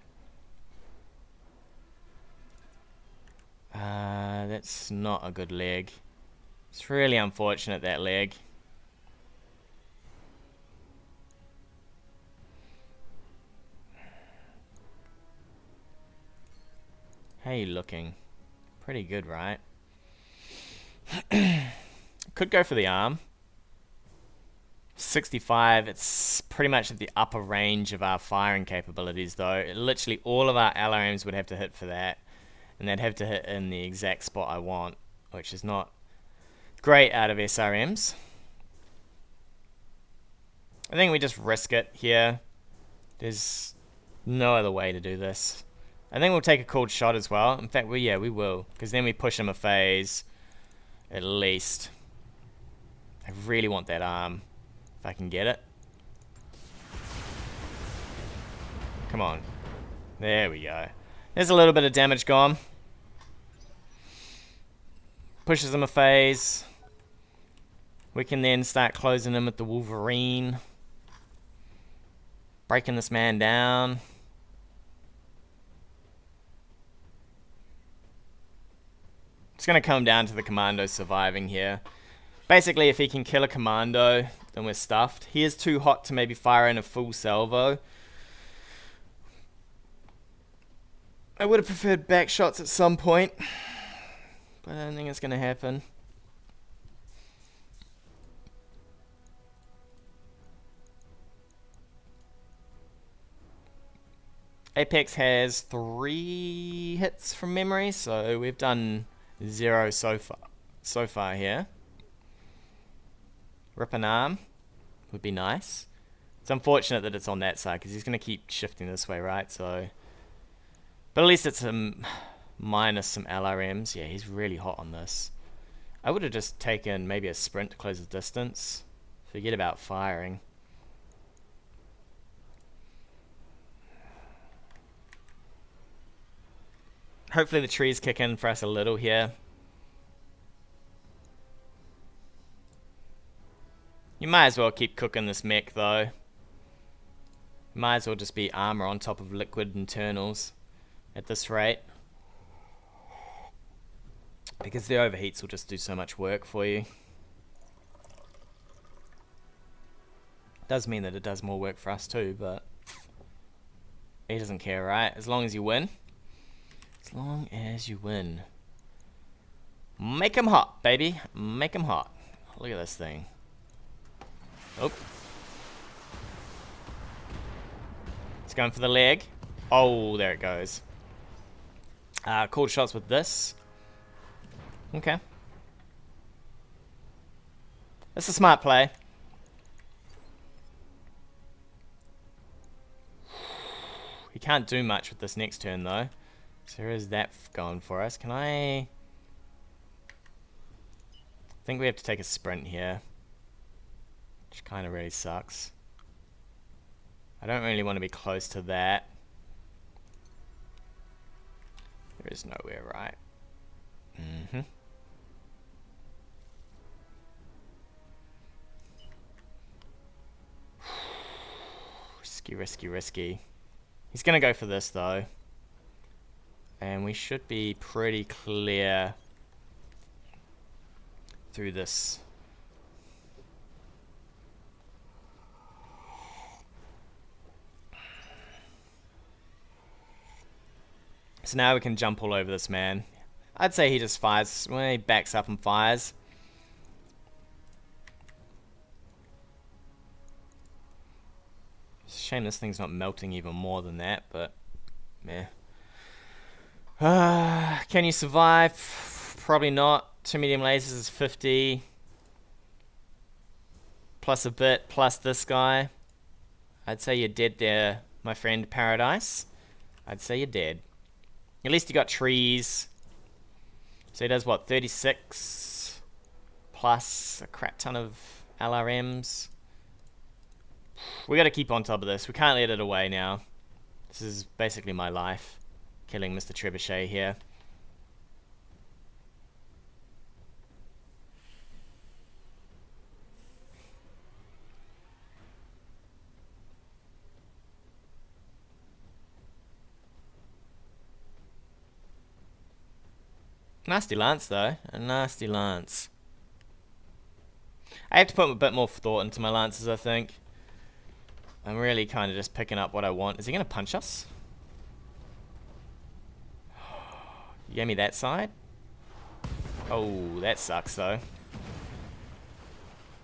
That's not a good leg. It's really unfortunate, that leg. How are you looking? Pretty good, right? Could go for the arm. 65, it's pretty much at the upper range of our firing capabilities though. Literally all of our LRMs would have to hit for that. And they'd have to hit in the exact spot I want, which is not great out of SRMs. I think we just risk it here. There's no other way to do this. I think we'll take a cold shot as well. In fact, we will. Because then we push him a phase, at least. I really want that arm. If I can get it. Come on. There we go. There's a little bit of damage gone. Pushes him a phase. We can then start closing him with the Wolverine. Breaking this man down. It's going to come down to the commando surviving here. Basically, if he can kill a commando, then we're stuffed. He is too hot to maybe fire in a full salvo. I would have preferred back shots at some point, but I don't think it's going to happen. Apex has 3 hits from memory, so we've done 0 so far here. Rip an arm would be nice. It's unfortunate that it's on that side because he's going to keep shifting this way, right? So, but at least it's minus some LRMs. Yeah, he's really hot on this. I would have just taken maybe a sprint to close the distance. Forget about firing. Hopefully the trees kick in for us a little here. You might as well keep cooking this mech though. Might as well just be armor on top of liquid internals at this rate. Because the overheats will just do so much work for you. Does mean that it does more work for us too, but he doesn't care, right? As long as you win. As long as you win. Make him hot, baby. Make him hot. Look at this thing. Oh. It's going for the leg. Oh, there it goes. Called shots with this. Okay. That's a smart play. He can't do much with this next turn though. So there is that going for us. Can I think we have to take a sprint here. Which kind of really sucks. I don't really want to be close to that. There is nowhere, right? Risky, risky, risky. He's going to go for this though. And we should be pretty clear through this. So now we can jump all over this man. I'd say he just fires when he backs up and fires. It's a shame this thing's not melting even more than that, but meh. Can you survive? Probably not. 2 medium lasers is 50. Plus a bit, plus this guy. I'd say you're dead there, my friend Paradise. I'd say you're dead. At least you got trees. So he does what, 36? Plus a crap ton of LRMs. We gotta keep on top of this. We can't let it away now. This is basically my life. Killing Mr. Trebuchet here. Nasty lance though, a nasty lance. I have to put a bit more thought into my lances, I think. I'm really kind of just picking up what I want. Is he going to punch us? You gave me that side? Oh, that sucks though.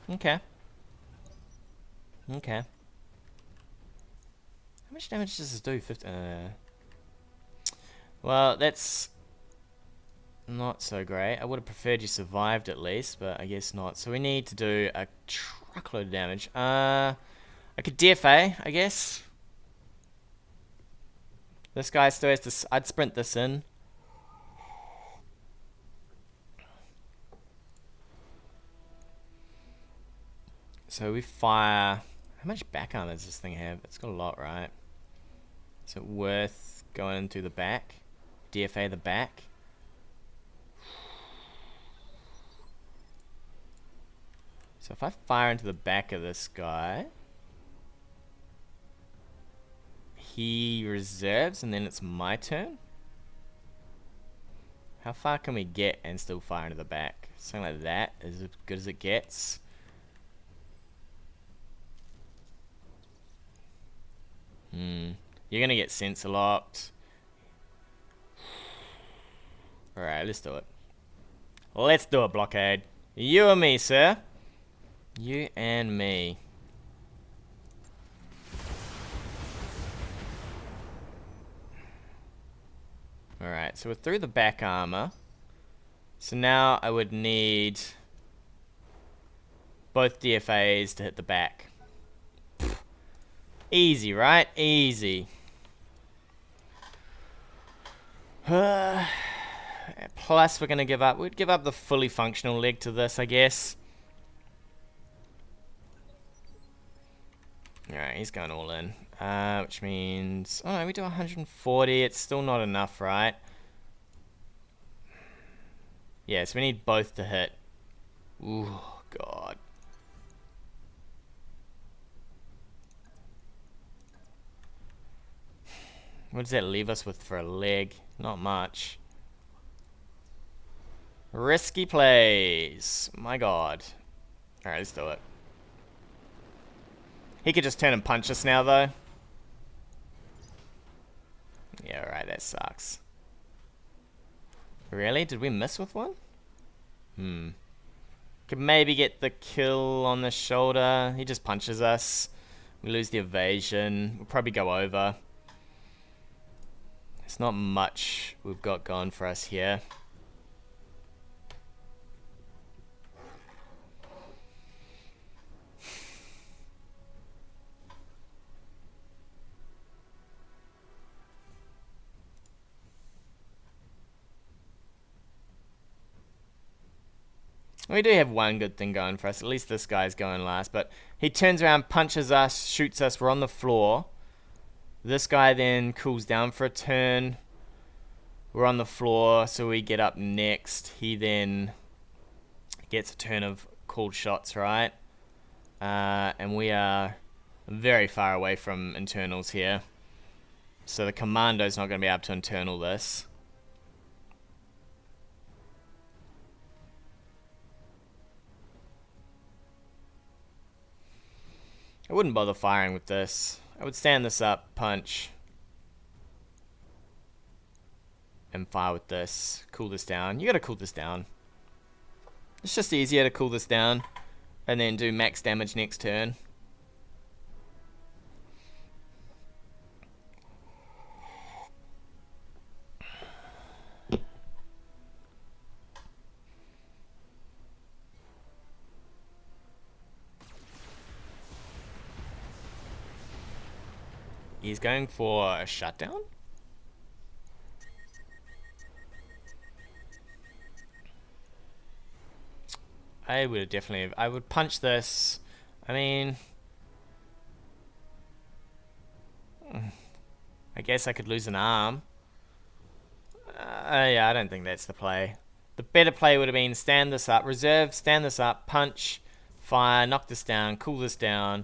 Okay. Okay. How much damage does this do? 50, well, that's not so great. I would have preferred you survived at least, but I guess not. So we need to do a truckload of damage. I could DFA, I guess. This guy still has to... I'd sprint this in. So we fire... How much back armor does this thing have? It's got a lot, right? Is it worth going into the back? DFA the back? So if I fire into the back of this guy, he reserves and then it's my turn. How far can we get and still fire into the back? Something like that is as good as it gets. You're gonna get sensor locked. Alright, let's do it. Let's do a blockade. You and me, sir. You and me. Alright, so we're through the back armor. So now I would need both DFAs to hit the back. Pfft. Easy, right? Easy. Plus we're gonna give up. We'd give up the fully functional leg to this, I guess. Alright, he's going all in. Which means... Oh no, we do 140. It's still not enough, right? Yeah, so we need both to hit. Ooh, God. What does that leave us with for a leg? Not much. Risky plays. My God. Alright, let's do it. He could just turn and punch us now, though. Yeah, alright, that sucks. Really? Did we miss with one? Could maybe get the kill on the shoulder. He just punches us. We lose the evasion. We'll probably go over. There's not much we've got going for us here. We do have one good thing going for us. At least this guy's going last. But he turns around, punches us, shoots us. We're on the floor. This guy then cools down for a turn. We're on the floor, so we get up next. He then gets a turn of cooled shots, right? And we are very far away from internals here. So the commando's not going to be able to internal this. I wouldn't bother firing with this. I would stand this up, punch, and fire with this. Cool this down. You gotta cool this down. It's just easier to cool this down and then do max damage next turn. He's going for a shutdown? I would definitely... I would punch this. I mean... I guess I could lose an arm. Yeah, I don't think that's the play. The better play would have been stand this up, reserve, stand this up, punch, fire, knock this down, cool this down.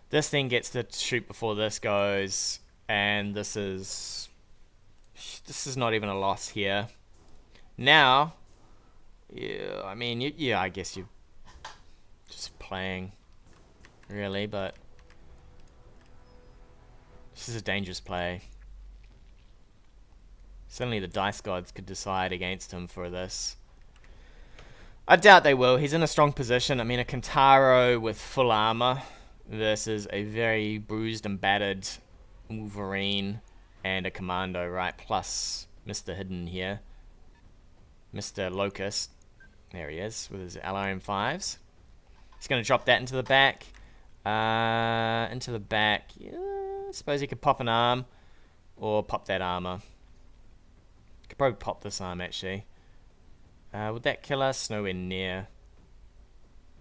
This thing gets to shoot before this goes, and this is not even a loss here. Now, yeah, I mean, yeah, I guess you're just playing, really, but this is a dangerous play. Certainly the dice gods could decide against him for this. I doubt they will. He's in a strong position. I mean, a Kentaro with full armor versus a very bruised and battered Wolverine and a Commando, right? Plus Mr. Hidden here. Mr. Locust. There he is with his LRM5s. He's going to drop that into the back. Into the back. Yeah, I suppose he could pop an arm or pop that armor. Could probably pop this arm, actually. Would that kill us? Nowhere near.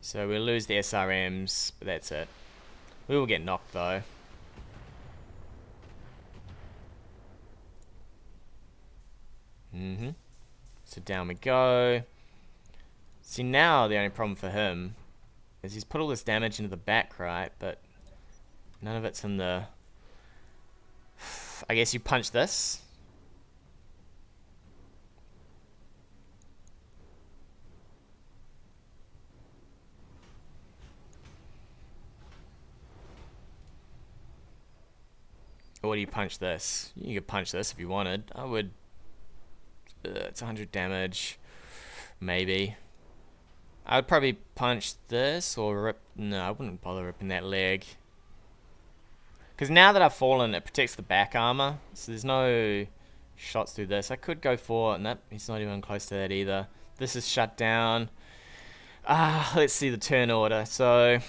So we'll lose the SRMs, but that's it. We will get knocked, though. So down we go. See, now the only problem for him is he's put all this damage into the back, right? But none of it's in the... I guess you punch this. Or do you punch this? You could punch this if you wanted. I would. It's 100 damage. Maybe. I would probably punch this or rip. No, I wouldn't bother ripping that leg. Because now that I've fallen, it protects the back armor. So there's no shots through this. I could go for. Nope, he's not even close to that either. This is shut down. Let's see the turn order. So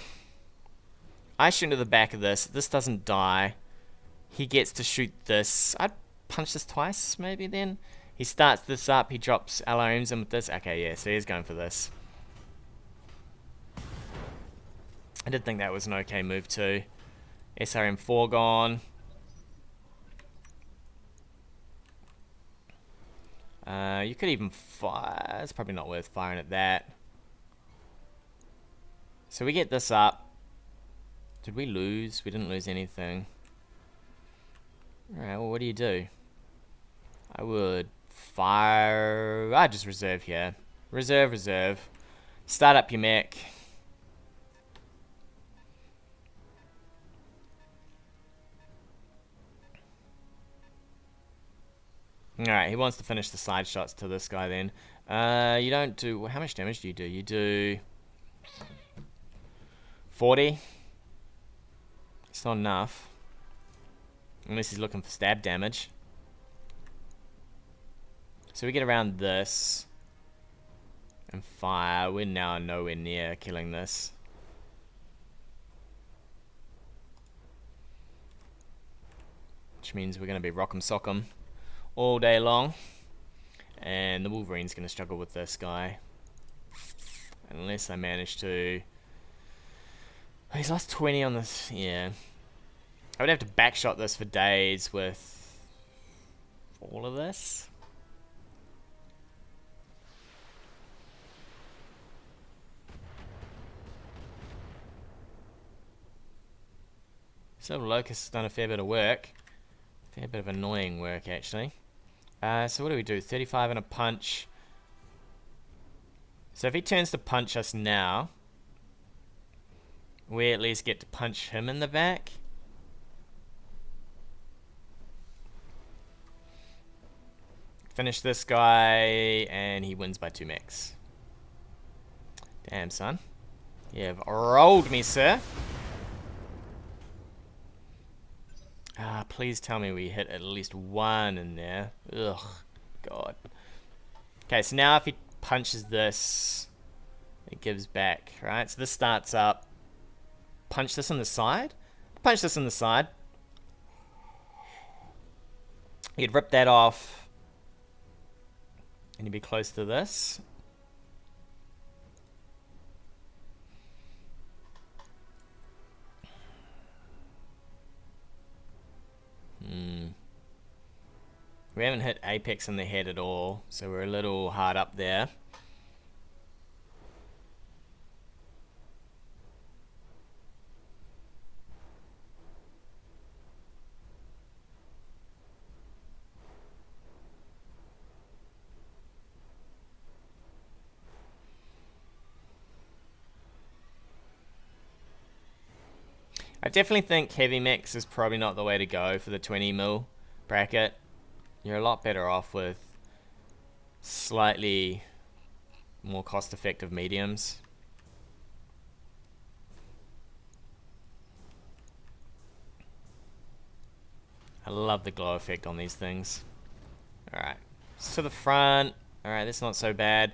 I shoot into the back of this. This doesn't die. He gets to shoot this. I'd punch this twice, maybe then. He starts this up. He drops LRMs in with this. Okay, yeah, so he's going for this. I did think that was an okay move too. SRM4 gone. You could even fire. It's probably not worth firing at that. So we get this up. Did we lose? We didn't lose anything. Alright, well, what do you do? I would fire. I just reserve here. Reserve. Start up your mech. Alright, he wants to finish the side shots to this guy then. You don't do. How much damage do? You do 40. It's not enough. Unless he's looking for stab damage. So we get around this. And fire. We're now nowhere near killing this. Which means we're going to be rock'em sock'em all day long. And the Wolverine's going to struggle with this guy. Unless I manage to... Oh, he's lost 20 on this. Yeah. I would have to backshot this for days with all of this. So Locust has done a fair bit of work. Fair bit of annoying work, actually. So what do we do? 35 and a punch. So if he turns to punch us now, we at least get to punch him in the back. Finish this guy, and he wins by 2 mechs. Damn, son. You've rolled me, sir. Please tell me we hit at least 1 in there. Ugh, God. Okay, so now if he punches this, it gives back, right? So this starts up. Punch this on the side. Punch this on the side. You'd rip that off. And you'd be close to this. We haven't hit Apex in the head at all, so we're a little hard up there. I definitely think heavy mechs is probably not the way to go for the 20 mil bracket. You're a lot better off with slightly more cost-effective mediums. I love the glow effect on these things. Alright, to the front. Alright, that's not so bad.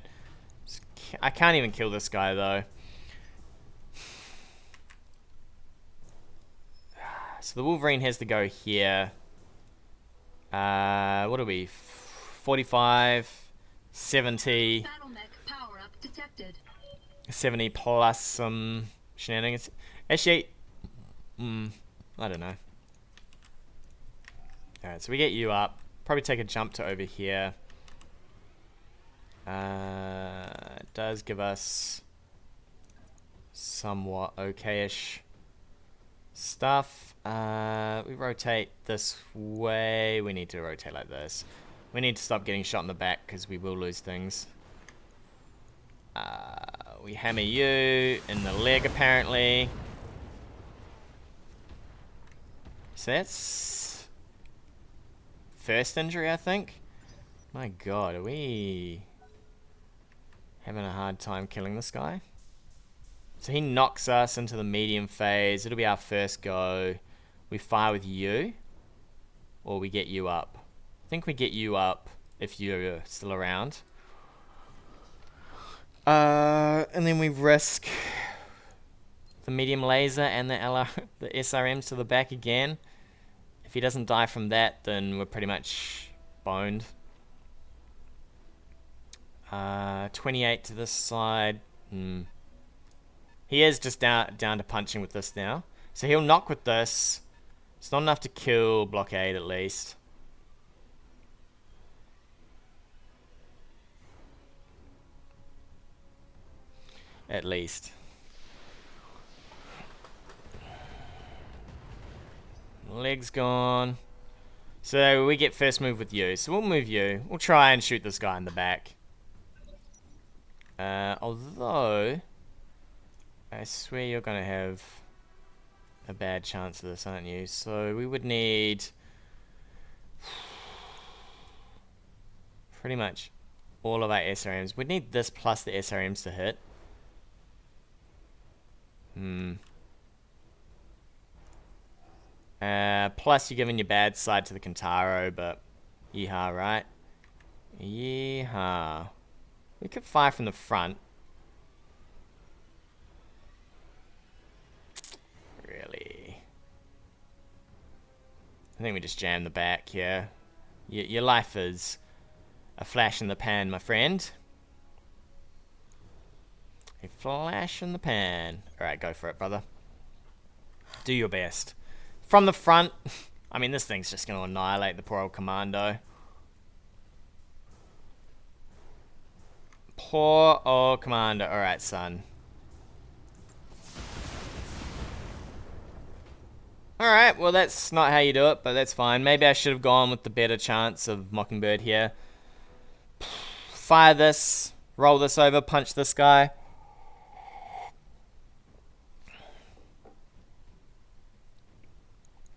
I can't even kill this guy though. So the Wolverine has to go here. What are we? 45, 70. BattleMech power up detected. 70 plus some shenanigans. Actually, I don't know. Alright, so we get you up. Probably take a jump to over here. It does give us somewhat okay-ish stuff. We rotate this way. We need to rotate like this. We need to stop getting shot in the back because we will lose things. We hammer you in the leg apparently. So that's first injury, I think. My god, are we having a hard time killing this guy? So he knocks us into the medium phase. It'll be our first go. We fire with you, or we get you up. I think we get you up if you're still around. And then we risk the medium laser and the the SRMs to the back again. If he doesn't die from that, then we're pretty much boned. 28 to this side. He is just down to punching with this now. So he'll knock with this. It's not enough to kill blockade at least. At least. Leg's gone. So we get first move with you. So we'll move you. We'll try and shoot this guy in the back. Although I swear you're gonna have a bad chance of this, aren't you? So we would need pretty much all of our SRMs. We'd need this plus the SRMs to hit. Plus you're giving your bad side to the Kentaro, but yeehaw, right? Yeehaw. We could fire from the front. Really? I think we just jam the back here. Your life is a flash in the pan, my friend. A flash in the pan. Alright, go for it, brother. Do your best. From the front, I mean, this thing's just going to annihilate the poor old commando. Poor old commando. Alright, son. Alright, well that's not how you do it, but that's fine. Maybe I should have gone with the better chance of Mockingbird here. Fire this. Roll this over. Punch this guy.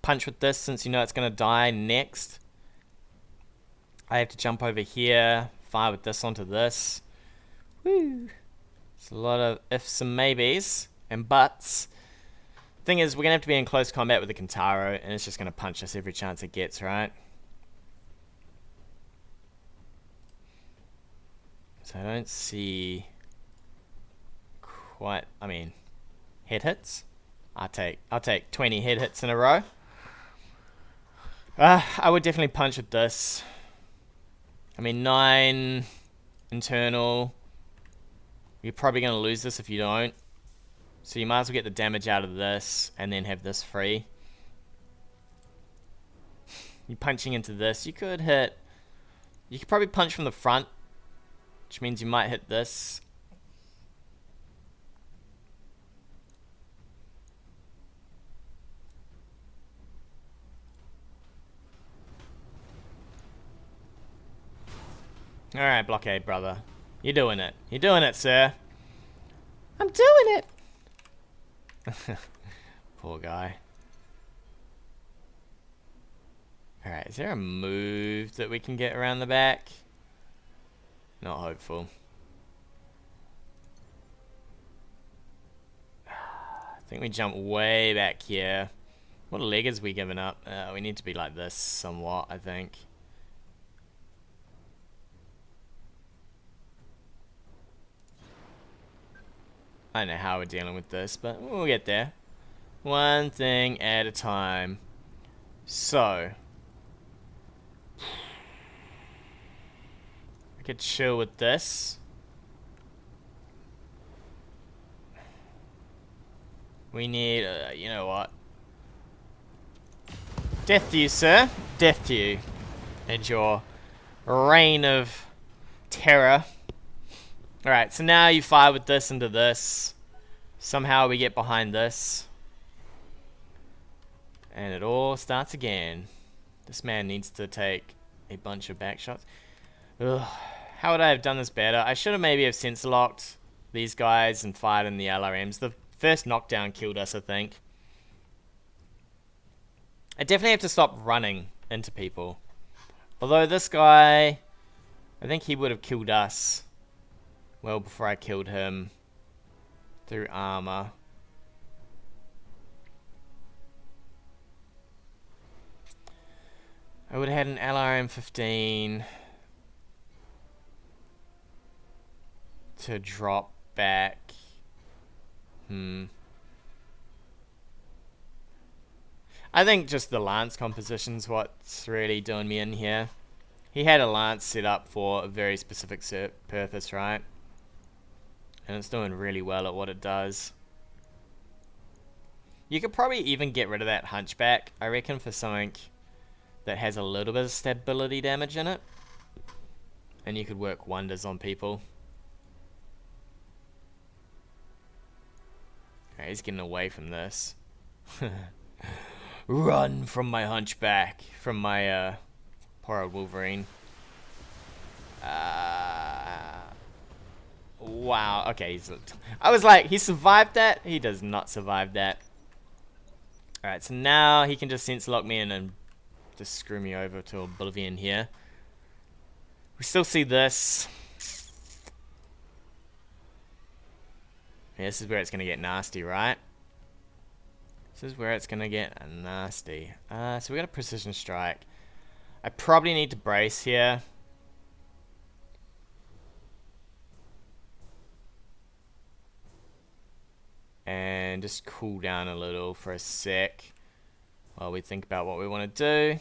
Punch with this since you know it's going to die next. I have to jump over here. Fire with this onto this. Woo. It's a lot of ifs and maybes and buts. Thing is, we're going to have to be in close combat with the Kentaro, and it's just going to punch us every chance it gets, right? So I don't see quite, I mean, head hits. I'll take 20 head hits in a row. I would definitely punch with this. I mean, 9 internal. You're probably going to lose this if you don't. So you might as well get the damage out of this and then have this free. You're punching into this. You could hit... You could probably punch from the front, which means you might hit this. Alright, blockade, brother. You're doing it. You're doing it, sir. I'm doing it! Poor guy. Alright, is there a move that we can get around the back? Not hopeful. I think we jump way back here. What leg is we giving up? We need to be like this somewhat, I think. I don't know how we're dealing with this, but we'll get there. One thing at a time. So. I could chill with this. We need, you know what? Death to you, sir. Death to you. And your reign of terror. Alright, so now you fire with this into this. Somehow we get behind this. And it all starts again. This man needs to take a bunch of back shots. Ugh. How would I have done this better? I should have maybe have sensor locked these guys and fired in the LRMs. The first knockdown killed us, I think. I definitely have to stop running into people. Although this guy, I think he would have killed us well before I killed him through armor. I would have had an LRM-15 to drop back. I think just the lance composition's what's really doing me in here. He had a lance set up for a very specific purpose, right? And it's doing really well at what it does. You could probably even get rid of that hunchback, I reckon, for something that has a little bit of stability damage in it. And you could work wonders on people. Okay, he's getting away from this. Run from my hunchback. From my, poor old Wolverine. Wow, okay, I was like, he survived that? He does not survive that. Alright, so now he can just sense lock me in and just screw me over to oblivion here. We still see this. Yeah, this is where it's going to get nasty, right? This is where it's going to get nasty. So we got a precision strike. I probably need to brace here. And just cool down a little for a sec while we think about what we want to do.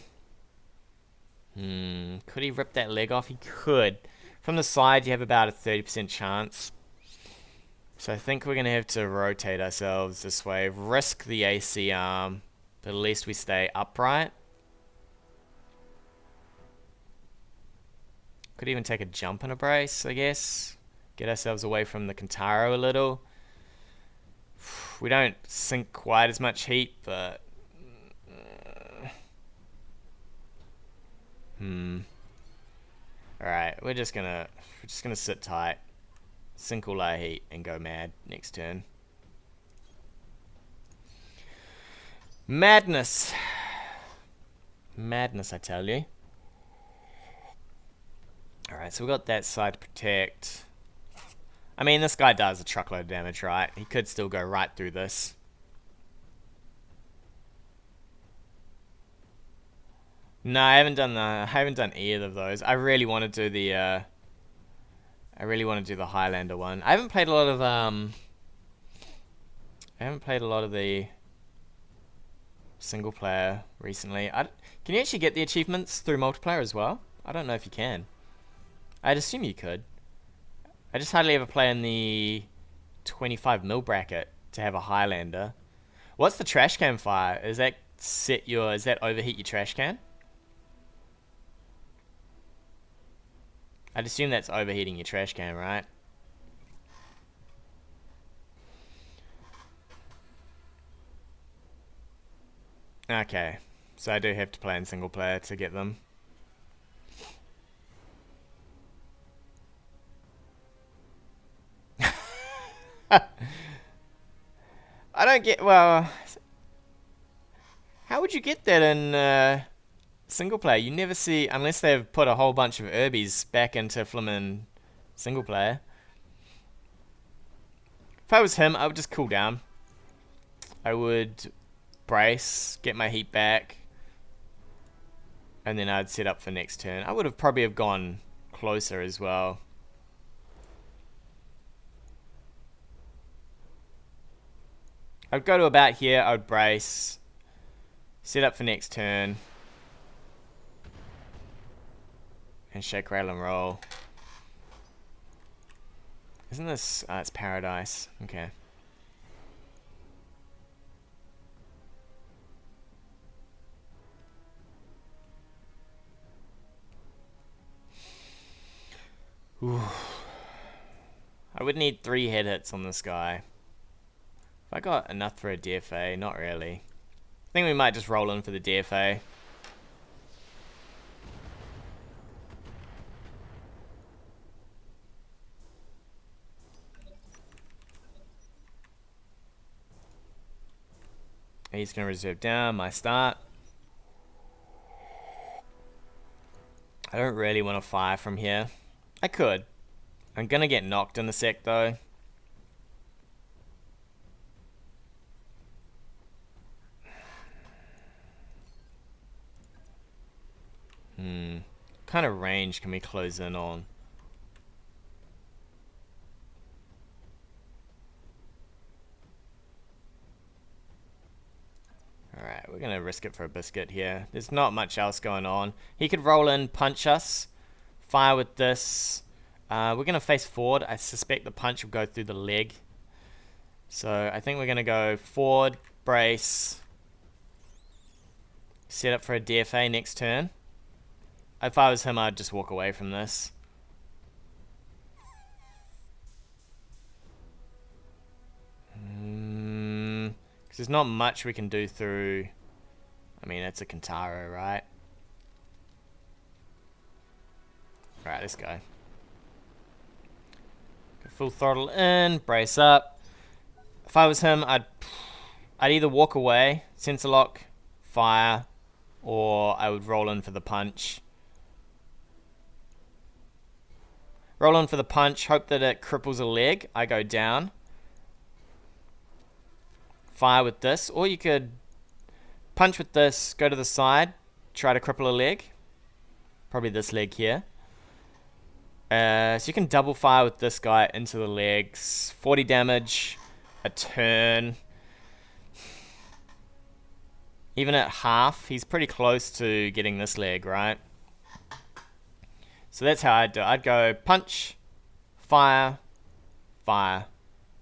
Could he rip that leg off? He could. From the side, you have about a 30% chance. So I think we're going to have to rotate ourselves this way. Risk the AC arm, but at least we stay upright. Could even take a jump and a brace, I guess. Get ourselves away from the Kentaro a little. We don't sink quite as much heat, but... Alright, we're just gonna sit tight. Sink all our heat and go mad next turn. Madness. Madness, I tell you. Alright, so we got that side to protect. I mean, this guy does a truckload of damage, right? He could still go right through this. No, I haven't done either of those. I really want to do the Highlander one. I haven't played a lot of the single player recently. Can you actually get the achievements through multiplayer as well? I don't know if you can. I'd assume you could. I just hardly ever play in the 25 mil bracket to have a Highlander. What's the trash can fire? Is that overheat your trash can? I'd assume that's overheating your trash can, right? Okay, so I do have to play in single player to get them. I don't get, well, how would you get that in single player? You never see, unless they've put a whole bunch of Urbies back into flimin' single player. If I was him, I would just cool down. I would brace, get my heat back, and then I'd set up for next turn. I would have probably have gone closer as well. I'd go to about here, I would brace, set up for next turn, and shake, rattle, and roll. Isn't this... it's paradise. Okay. Ooh. I would need 3 head hits on this guy. If I got enough for a DFA, not really. I think we might just roll in for the DFA. He's going to reserve down my start. I don't really want to fire from here. I could. I'm gonna get knocked in a sec though. Kind of range can we close in on? Alright, we're gonna risk it for a biscuit here. There's not much else going on. He could roll in, punch us, fire with this. We're gonna face forward. I suspect the punch will go through the leg. So I think we're gonna go forward, brace, set up for a DFA next turn. If I was him, I'd just walk away from this. Because there's not much we can do through... I mean, it's a Kintaro, right? Alright, let's go. Go full throttle in, brace up. If I was him, I'd either walk away, sensor lock, fire, or I would roll in for the punch. Roll in for the punch, hope that it cripples a leg. I go down. Fire with this, or you could punch with this, go to the side, try to cripple a leg. Probably this leg here. So you can double fire with this guy into the legs. 40 damage, a turn. Even at half, he's pretty close to getting this leg, right? So that's how I'd do it. I'd go punch, fire, fire,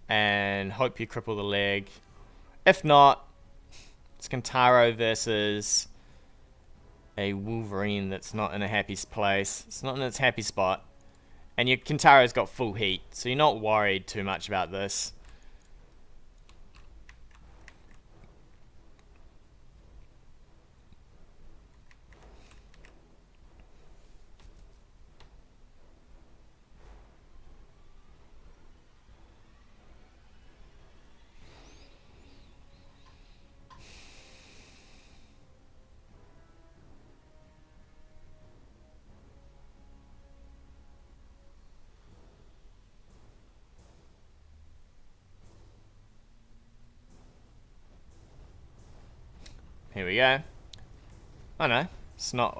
and hope you cripple the leg. If not, it's Kintaro versus a Wolverine that's not in a happy place. It's not in its happy spot. And your Kintaro's got full heat, so you're not worried too much about this. Here we go. Oh no, it's not.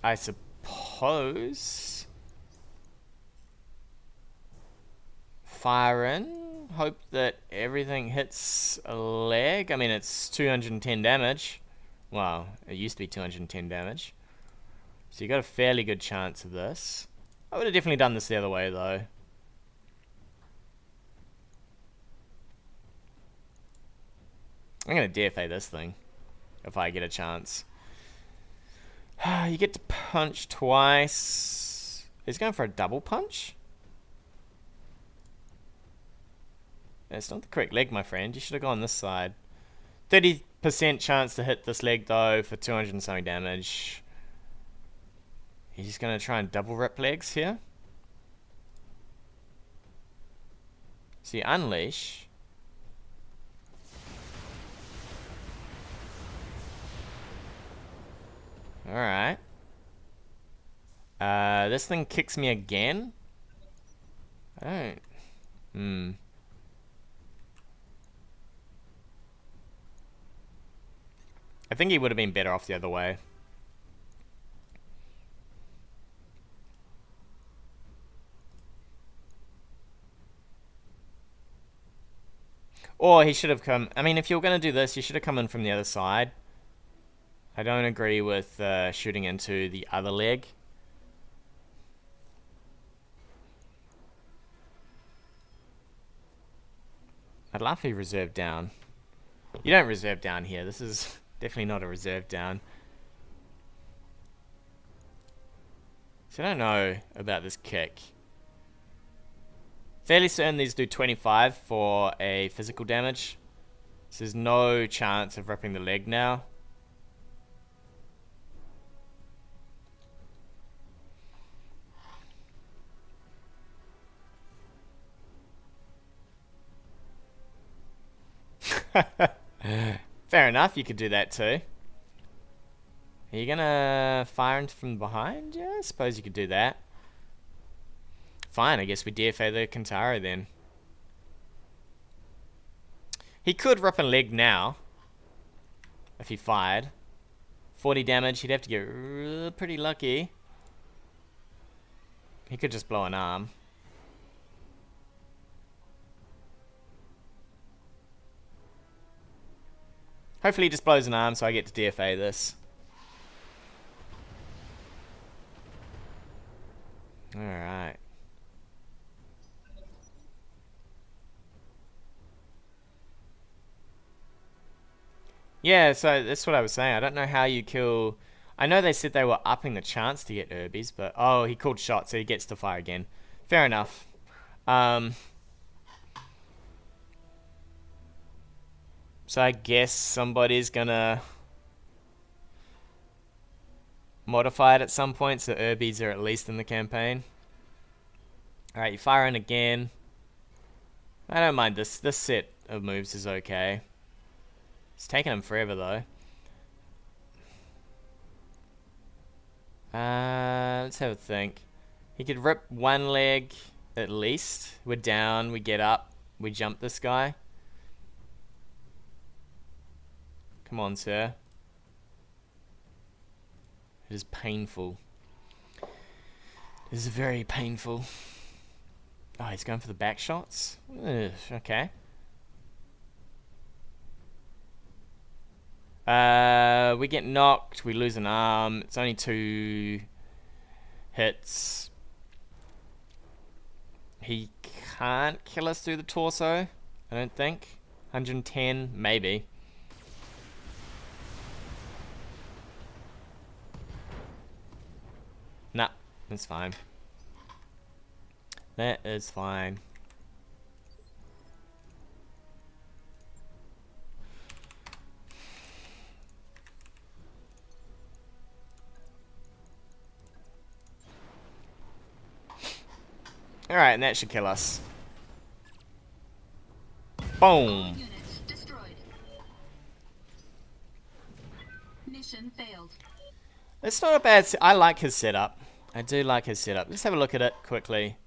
I suppose. Fire in. Hope that everything hits a leg. I mean, it's 210 damage. Well, it used to be 210 damage. So you got a fairly good chance of this. I would have definitely done this the other way though. I'm going to DFA this thing, if I get a chance. You get to punch twice. He's going for a double punch? It's not the correct leg, my friend. You should have gone this side. 30% chance to hit this leg, though, for 200 and something damage. He's just going to try and double rip legs here. So you unleash... Alright. This thing kicks me again? I don't... I think he would have been better off the other way. Or he should have come... I mean, if you were going to do this, you should have come in from the other side. I don't agree with shooting into the other leg. I'd laugh if he reserved down. You don't reserve down here. This is definitely not a reserve down. So I don't know about this kick. Fairly certain these do 25 for a physical damage. So there's no chance of ripping the leg now. Fair enough, you could do that too. Are you gonna fire into from behind? Yeah, I suppose you could do that. Fine, I guess we DFA the Kintaro then. He could rip and leg now. If he fired. 40 damage, he'd have to get pretty lucky. He could just blow an arm. Hopefully he just blows an arm so I get to DFA this. Alright. Yeah, so that's what I was saying. I don't know how you kill... I know they said they were upping the chance to get Urbies, but... Oh, he called shot, so he gets to fire again. Fair enough. So I guess somebody's gonna... modify it at some point, so Urbies are at least in the campaign. Alright, you fire in again. I don't mind this. This set of moves is okay. It's taking him forever though. Let's have a think. He could rip one leg at least. We're down, we get up, we jump this guy. Come on, sir. It is painful. It is very painful. Oh, he's going for the back shots? Ugh, okay. We get knocked, we lose an arm. It's only 2 hits. He can't kill us through the torso, I don't think. 110, maybe. Nah, that's fine. That is fine. Alright, and that should kill us. Boom! Unit destroyed. Mission failed. It's not a bad... I like his setup. I do like his setup. Let's have a look at it quickly.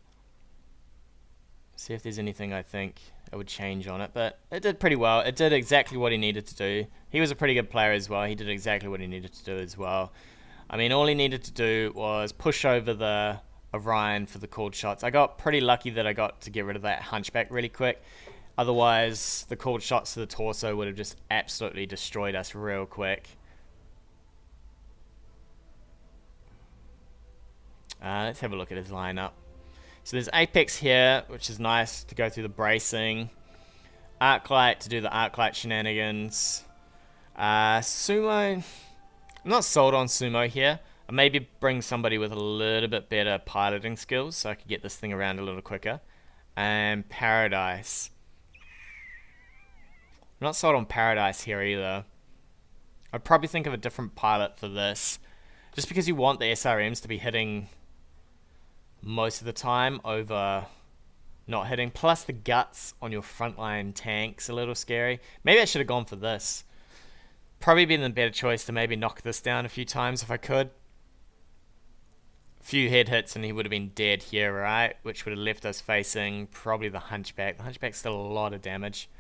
See if there's anything I think I would change on it. But it did pretty well. It did exactly what he needed to do. He was a pretty good player as well. He did exactly what he needed to do as well. I mean, all he needed to do was push over the Orion for the called shots. I got pretty lucky that I got to get rid of that hunchback really quick. Otherwise, the called shots to the torso would have just absolutely destroyed us real quick. Let's have a look at his lineup. So there's Apex here, which is nice to go through the bracing. Arclight to do the Arclight shenanigans. Sumo. I'm not sold on Sumo here. I maybe bring somebody with a little bit better piloting skills so I could get this thing around a little quicker. And Paradise. I'm not sold on Paradise here either. I'd probably think of a different pilot for this. Just because you want the SRMs to be hitting most of the time over not hitting. Plus the guts on your frontline tank's a little scary. Maybe I should have gone for this. Probably been a better choice to maybe knock this down a few times if I could. A few head hits and he would have been dead here, right? Which would have left us facing probably the Hunchback. The Hunchback's still a lot of damage.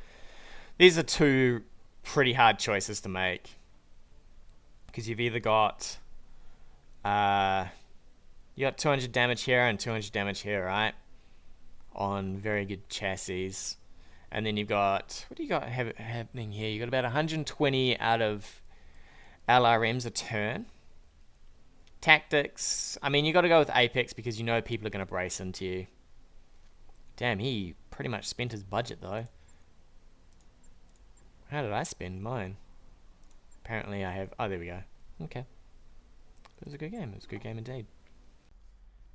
These are 2 pretty hard choices to make. Because you've either got... you got 200 damage here and 200 damage here, right? On very good chassis. And then you've got... What do you got happening here? You got about 120 out of LRMs a turn. Tactics. I mean, you got to go with Apex because you know people are going to brace into you. Damn, he pretty much spent his budget, though. How did I spend mine? Apparently I have... Oh, there we go. Okay. It was a good game. It was a good game indeed.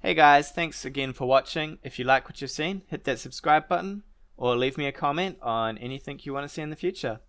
Hey guys, thanks again for watching. If you like what you've seen, hit that subscribe button or leave me a comment on anything you want to see in the future.